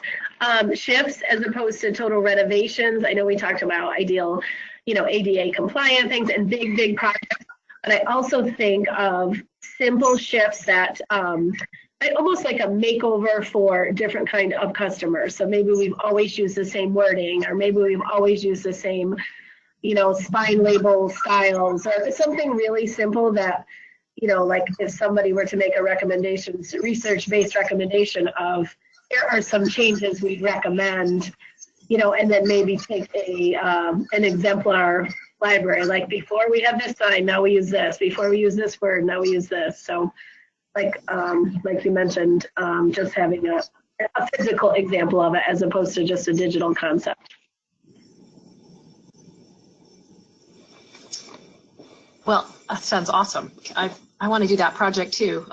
shifts as opposed to total renovations. I know we talked about ideal, ADA compliant things and big projects, but I also think of simple shifts that almost like a makeover for different kind of customers. So maybe we've always used the same wording, or maybe we've always used the same, spine label styles, or something really simple that, like if somebody were to make a recommendation, research-based recommendation of, here are some changes we'd recommend, and then maybe take an exemplar library. Like before we had this sign, now we use this. Before we use this word, now we use this. So like you mentioned, just having a physical example of it as opposed to just a digital concept. Well, that sounds awesome. I want to do that project too.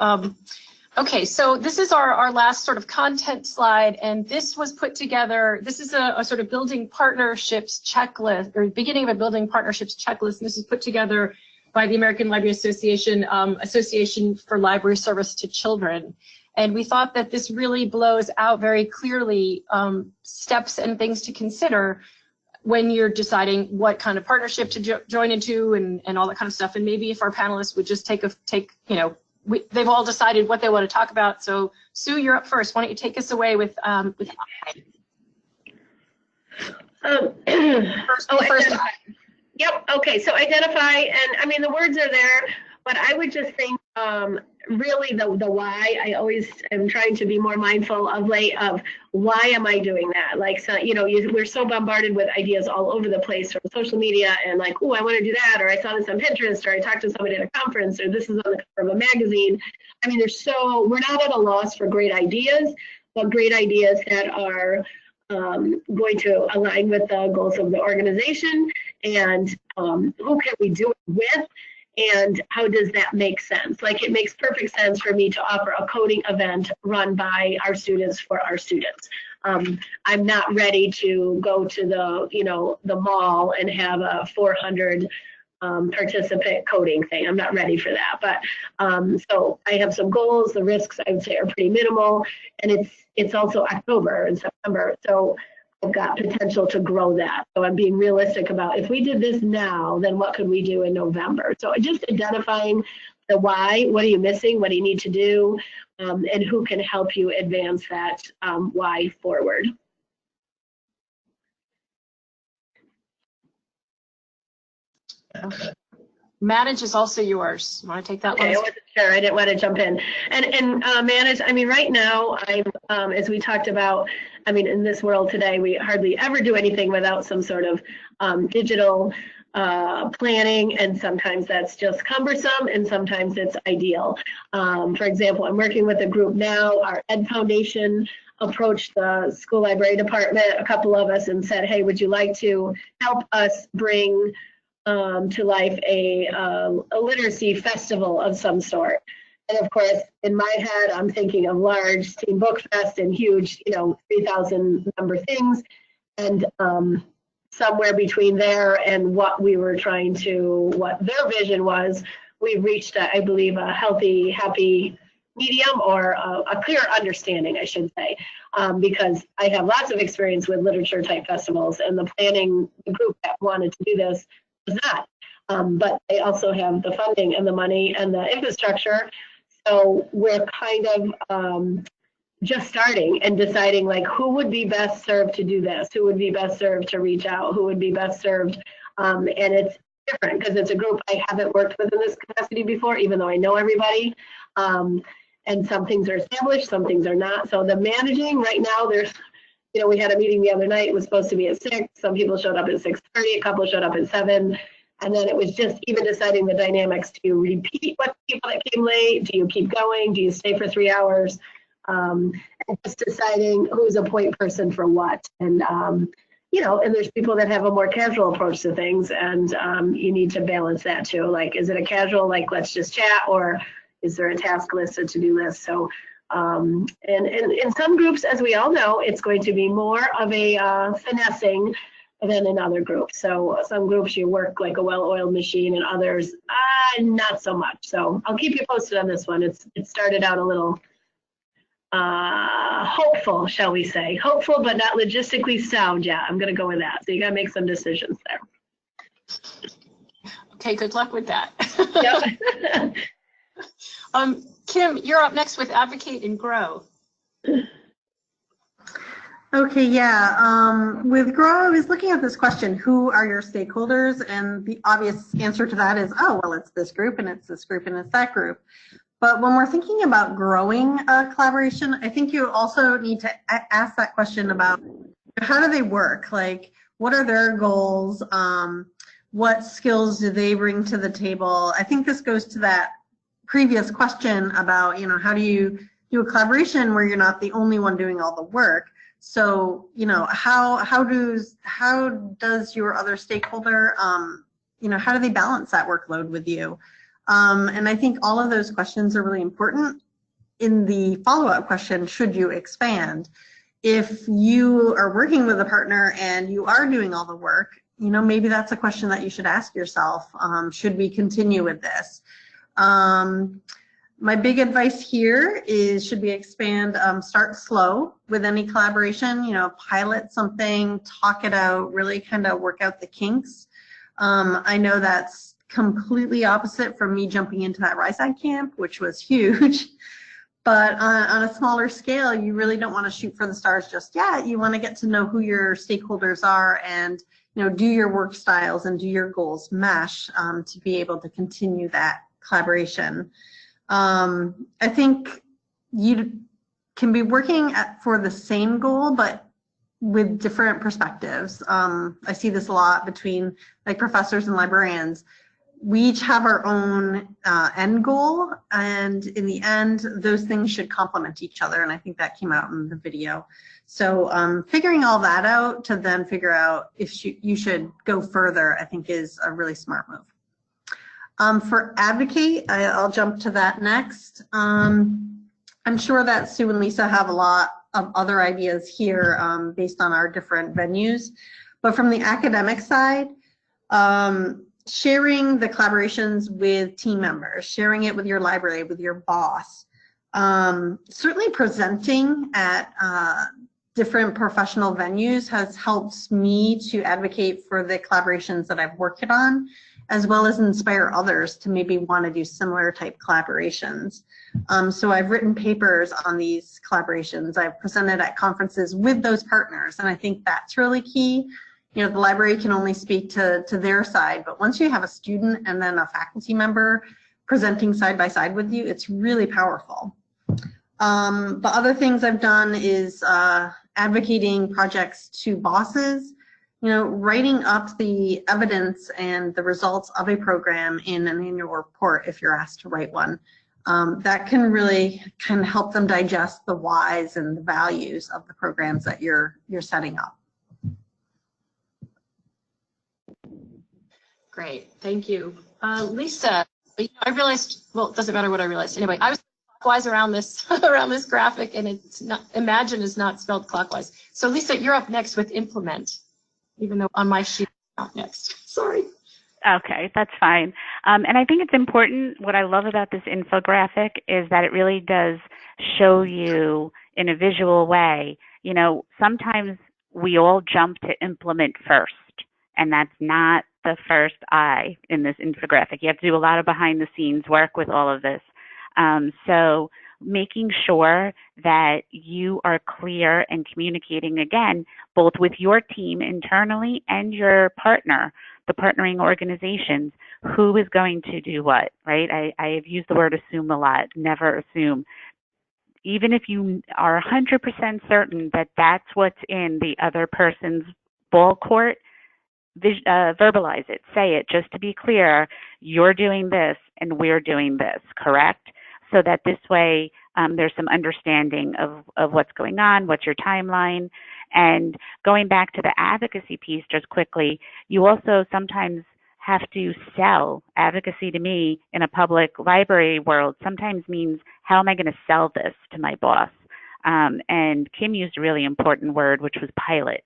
Okay, so this is our last sort of content slide, and this was put together. This is a sort of building partnerships checklist, or beginning of a building partnerships checklist. And this is put together by the American Library Association, Association for Library Service to Children. And we thought that this really blows out very clearly steps and things to consider when you're deciding what kind of partnership to join into and all that kind of stuff. And maybe if our panelists would just they've all decided what they want to talk about. So Sue, you're up first. Why don't you take us away with first. Yep. Okay. So identify, and I mean the words are there, but I would just think really the why. I always am trying to be more mindful of why am I doing that? Like, so we're so bombarded with ideas all over the place from social media and like, oh, I want to do that, or I saw this on Pinterest, or I talked to somebody at a conference, or this is on the cover of a magazine. I mean, we're not at a loss for great ideas, but great ideas that are going to align with the goals of the organization, and who can we do it with, and how does that make sense? Like, it makes perfect sense for me to offer a coding event run by our students for our students. I'm not ready to go to the mall and have a 400 participant coding thing. I'm not ready for that. But so I have some goals. The risks, I would say, are pretty minimal, and it's also October and September, so I've got potential to grow that. So I'm being realistic about, if we did this now, then what could we do in November? So just identifying the why, what are you missing, what do you need to do, and who can help you advance that why forward. Okay. Manage is also yours. You want to take that one? I wasn't sure. I didn't want to jump in. And manage, I mean, right now, I'm, as we talked about, I mean, in this world today, we hardly ever do anything without some sort of digital planning, and sometimes that's just cumbersome, and sometimes it's ideal. For example, I'm working with a group now. Our Ed Foundation approached the school library department, a couple of us, and said, hey, would you like to help us bring to life a literacy festival of some sort? And of course, in my head, I'm thinking of large Teen Book Fest and huge, 3,000 member things. And somewhere between there and what we were what their vision was, we've reached, I believe, a healthy, happy medium, or a clear understanding, I should say, because I have lots of experience with literature type festivals, and the planning group that wanted to do this was not. but they also have the funding and the money and the infrastructure. So we're kind of just starting and deciding like who would be best served to do this, who would be best served to reach out, who would be best served. And it's different because it's a group I haven't worked with in this capacity before, even though I know everybody. And some things are established, some things are not. So the managing right now, there's, we had a meeting the other night. It was supposed to be at 6. Some people showed up at 6:30. A couple showed up at 7. And then it was just even deciding the dynamics. Do you repeat what people that came late? Do you keep going? Do you stay for 3 hours? And just deciding who's a point person for what. And, and there's people that have a more casual approach to things. And you need to balance that too. Like, is it a casual, like, let's just chat? Or is there a task list, a to-do list? So, and in some groups, as we all know, it's going to be more of a finessing than in other groups. So some groups you work like a well-oiled machine, and others not so much. So I'll keep you posted on this one. It started out a little hopeful, shall we say. Hopeful, but not logistically sound yet. I'm going to go with that. So you got to make some decisions there. Okay, good luck with that. Yep. Kim, you're up next with Advocate and Grow. Okay, yeah. With Grow, I was looking at this question, who are your stakeholders? And the obvious answer to that is, oh, well, it's this group, and it's this group, and it's that group. But when we're thinking about growing a collaboration, I think you also need to ask that question about how do they work? Like, what are their goals? What skills do they bring to the table? I think this goes to that previous question about, how do you do a collaboration where you're not the only one doing all the work? So, how does your other stakeholder, how do they balance that workload with you? And I think all of those questions are really important. In the follow-up question, should you expand? If you are working with a partner and you are doing all the work, maybe that's a question that you should ask yourself. Should we continue with this? My big advice here is, should we expand, start slow with any collaboration, pilot something, talk it out, really kind of work out the kinks. I know that's completely opposite from me jumping into that RISAC camp, which was huge. But on a smaller scale, you really don't want to shoot for the stars just yet. You want to get to know who your stakeholders are and, do your work styles and do your goals mesh to be able to continue that collaboration. I think you can be working for the same goal, but with different perspectives. I see this a lot between like professors and librarians. We each have our own end goal, and in the end, those things should complement each other, and I think that came out in the video. So figuring all that out to then figure out if you should go further, I think is a really smart move. For Advocate, I'll jump to that next. I'm sure that Sue and Lisa have a lot of other ideas here based on our different venues, but from the academic side, sharing the collaborations with team members, sharing it with your library, with your boss, certainly presenting at different professional venues has helped me to advocate for the collaborations that I've worked on, as well as inspire others to maybe want to do similar type collaborations. So I've written papers on these collaborations. I've presented at conferences with those partners, and I think that's really key. The library can only speak to their side, but once you have a student and then a faculty member presenting side by side with you, it's really powerful. But other things I've done is advocating projects to bosses, writing up the evidence and the results of a program in an annual report if you're asked to write one. That can really kind of help them digest the whys and the values of the programs that you're setting up. Great, thank you. Lisa, I realized, well, it doesn't matter what I realized. Anyway, I was clockwise around this graphic, and it's not, imagine is not spelled clockwise. So Lisa, you're up next with implement, even though on my sheet it's not next. Sorry. Okay, that's fine. And I think it's important, what I love about this infographic is that it really does show you in a visual way. Sometimes we all jump to implement first, and that's not the first I in this infographic. You have to do a lot of behind the scenes work with all of this. So making sure that you are clear and communicating again, both with your team internally and your partner, the partnering organizations, who is going to do what, right? I have used the word assume a lot, never assume. Even if you are 100% certain that that's what's in the other person's ball court, verbalize it, say it, just to be clear, you're doing this and we're doing this, correct? So that this way there's some understanding of what's going on, what's your timeline. And going back to the advocacy piece just quickly, you also sometimes have to sell. Advocacy to me in a public library world sometimes means, how am I going to sell this to my boss? And Kim used a really important word, which was pilot.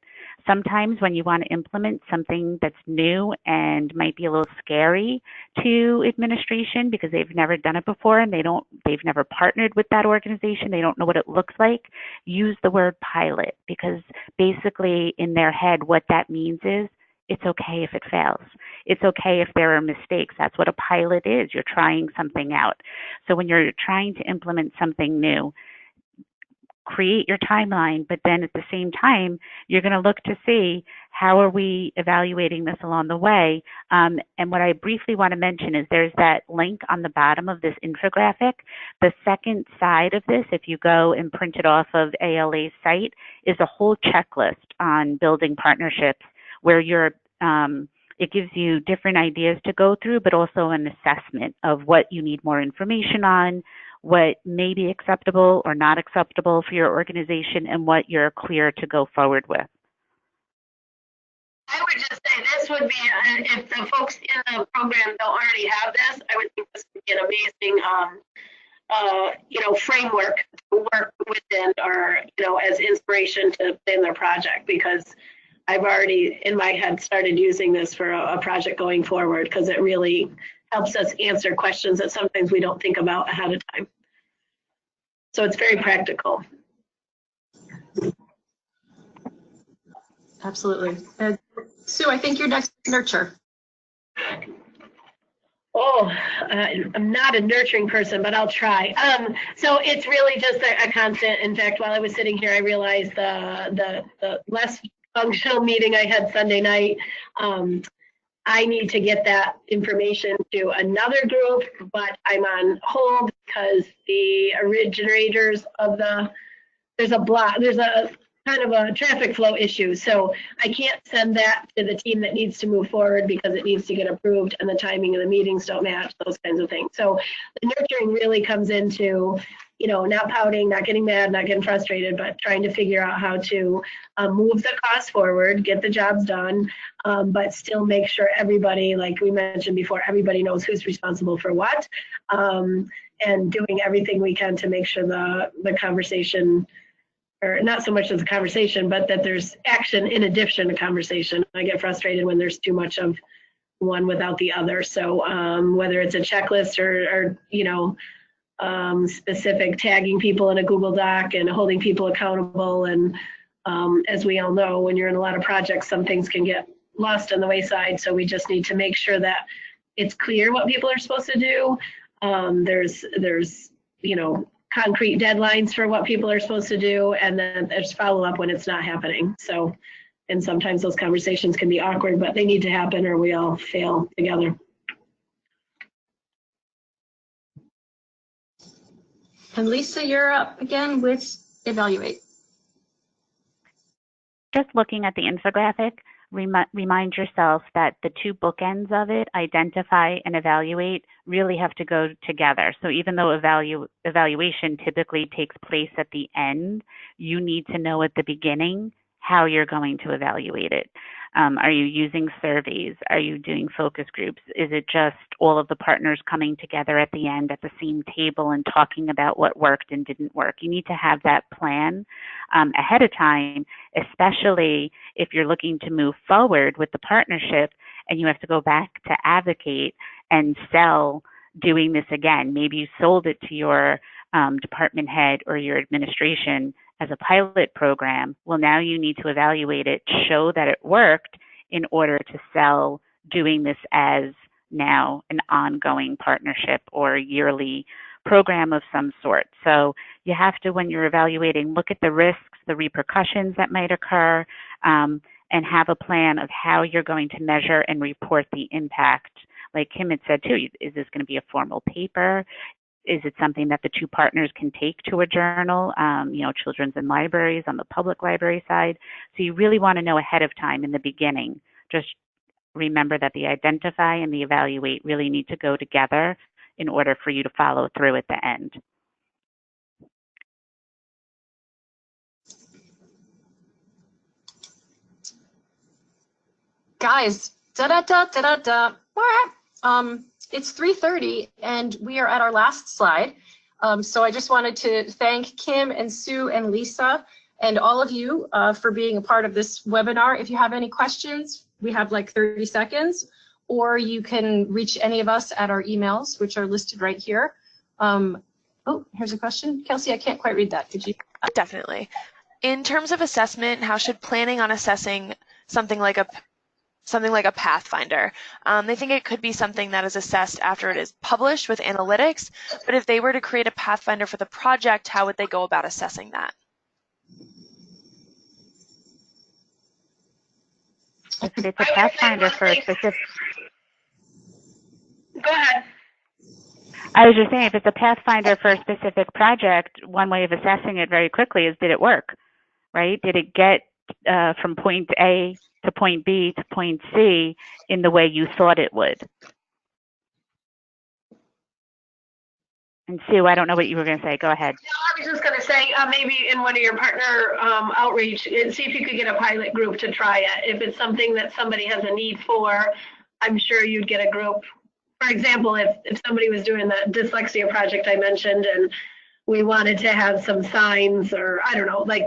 Sometimes when you want to implement something that's new and might be a little scary to administration because they've never done it before and they've never partnered with that organization, they don't know what it looks like, use the word pilot, because basically in their head what that means is, it's okay if it fails. It's okay if there are mistakes. That's what a pilot is. You're trying something out. So when you're trying to implement something new, create your timeline, but then at the same time, you're going to look to see how are we evaluating this along the way. And what I briefly want to mention is there's that link on the bottom of this infographic. The second side of this, if you go and print it off of ALA's site, is a whole checklist on building partnerships where it gives you different ideas to go through, but also an assessment of what you need more information on, what may be acceptable or not acceptable for your organization, and what you're clear to go forward with. I would just say this would be, if the folks in the program don't already have this, I would think this would be an amazing framework to work within, or, as inspiration to plan their project, because I've already in my head started using this for a project going forward, because it really helps us answer questions that sometimes we don't think about ahead of time. So it's very practical. Absolutely. Sue, I think you're next to nurture. Oh, I'm not a nurturing person, but I'll try. So it's really just a constant. In fact, while I was sitting here, I realized the less functional meeting I had Sunday night, I need to get that information to another group, but I'm on hold because the originators of there's a kind of a traffic flow issue. So I can't send that to the team that needs to move forward because it needs to get approved and the timing of the meetings don't match, those kinds of things. So the nurturing really comes into, not pouting, not getting mad, not getting frustrated, but trying to figure out how to move the cost forward, get the jobs done, but still make sure everybody, like we mentioned before, everybody knows who's responsible for what, and doing everything we can to make sure the conversation, or not so much as a conversation, but that there's action in addition to conversation. I get frustrated when there's too much of one without the other. So whether it's a checklist or specific tagging people in a Google Doc and holding people accountable. And as we all know, when you're in a lot of projects, some things can get lost on the wayside. So we just need to make sure that it's clear what people are supposed to do. There's concrete deadlines for what people are supposed to do, and then there's follow-up when it's not happening. So, and sometimes those conversations can be awkward, but they need to happen or we all fail together. And Lisa, you're up again with evaluate. Just looking at the infographic, remind yourself that the two bookends of it, identify and evaluate, really have to go together. So even though evaluation typically takes place at the end, you need to know at the beginning how you're going to evaluate it. Are you using surveys? Are you doing focus groups? Is it just all of the partners coming together at the end at the same table and talking about what worked and didn't work? You need to have that plan ahead of time, especially if you're looking to move forward with the partnership and you have to go back to advocate and sell doing this again. Maybe you sold it to your department head or your administration as a pilot program. Well, now you need to evaluate it, show that it worked in order to sell doing this as now an ongoing partnership or yearly program of some sort. So you have to, when you're evaluating, look at the risks, the repercussions that might occur, and have a plan of how you're going to measure and report the impact. Like Kim had said too, is this going to be a formal paper? Is it something that the two partners can take to a journal, children's and libraries on the public library side? So you really want to know ahead of time in the beginning. Just remember that the identify and the evaluate really need to go together in order for you to follow through at the end. Guys, it's 3:30 and we are at our last slide. So I just wanted to thank Kim and Sue and Lisa and all of you for being a part of this webinar. If you have any questions, we have like 30 seconds, or you can reach any of us at our emails, which are listed right here. Oh, here's a question. Kelsey, I can't quite read that. Could you? Definitely. In terms of assessment, how should planning on assessing something like a Pathfinder? They think it could be something that is assessed after it is published with analytics, but if they were to create a Pathfinder for the project, how would they go about assessing that? If it's a Pathfinder for a specific... Go ahead. I was just saying, if it's a Pathfinder for a specific project, one way of assessing it very quickly is, did it work, right? Did it get from point A to point B to point C in the way you thought it would? And Sue, I don't know what you were going to say. Go ahead. No, I was just going to say maybe in one of your partner outreach, see if you could get a pilot group to try it. If it's something that somebody has a need for, I'm sure you'd get a group. For example, if somebody was doing the dyslexia project I mentioned and we wanted to have some signs, or I don't know, like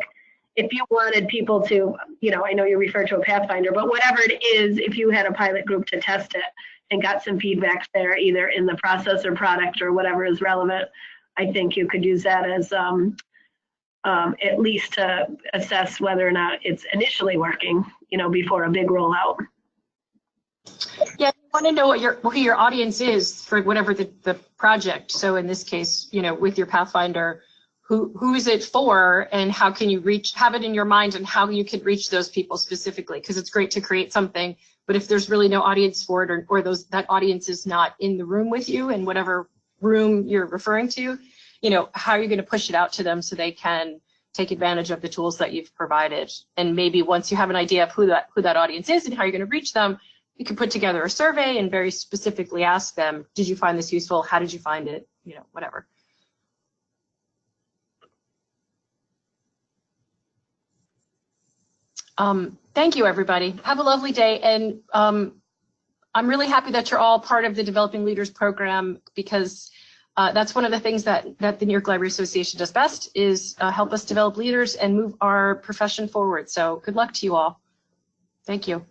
if you wanted people to, I know you refer to a Pathfinder, but whatever it is, if you had a pilot group to test it and got some feedback there, either in the process or product or whatever is relevant, I think you could use that as at least to assess whether or not it's initially working, before a big rollout. Yeah, you want to know who your audience is for whatever the project. So in this case, with your Pathfinder, who is it for, and how can you have it in your mind, and how you can reach those people specifically? Because it's great to create something, but if there's really no audience for it, or that audience is not in the room with you, in whatever room you're referring to, how are you going to push it out to them so they can take advantage of the tools that you've provided? And maybe once you have an idea of who that audience is and how you're going to reach them, you can put together a survey and very specifically ask them, did you find this useful? How did you find it? Whatever. Thank you, everybody. Have a lovely day. And I'm really happy that you're all part of the Developing Leaders program, because that's one of the things that the New York Library Association does best, is help us develop leaders and move our profession forward. So good luck to you all. Thank you.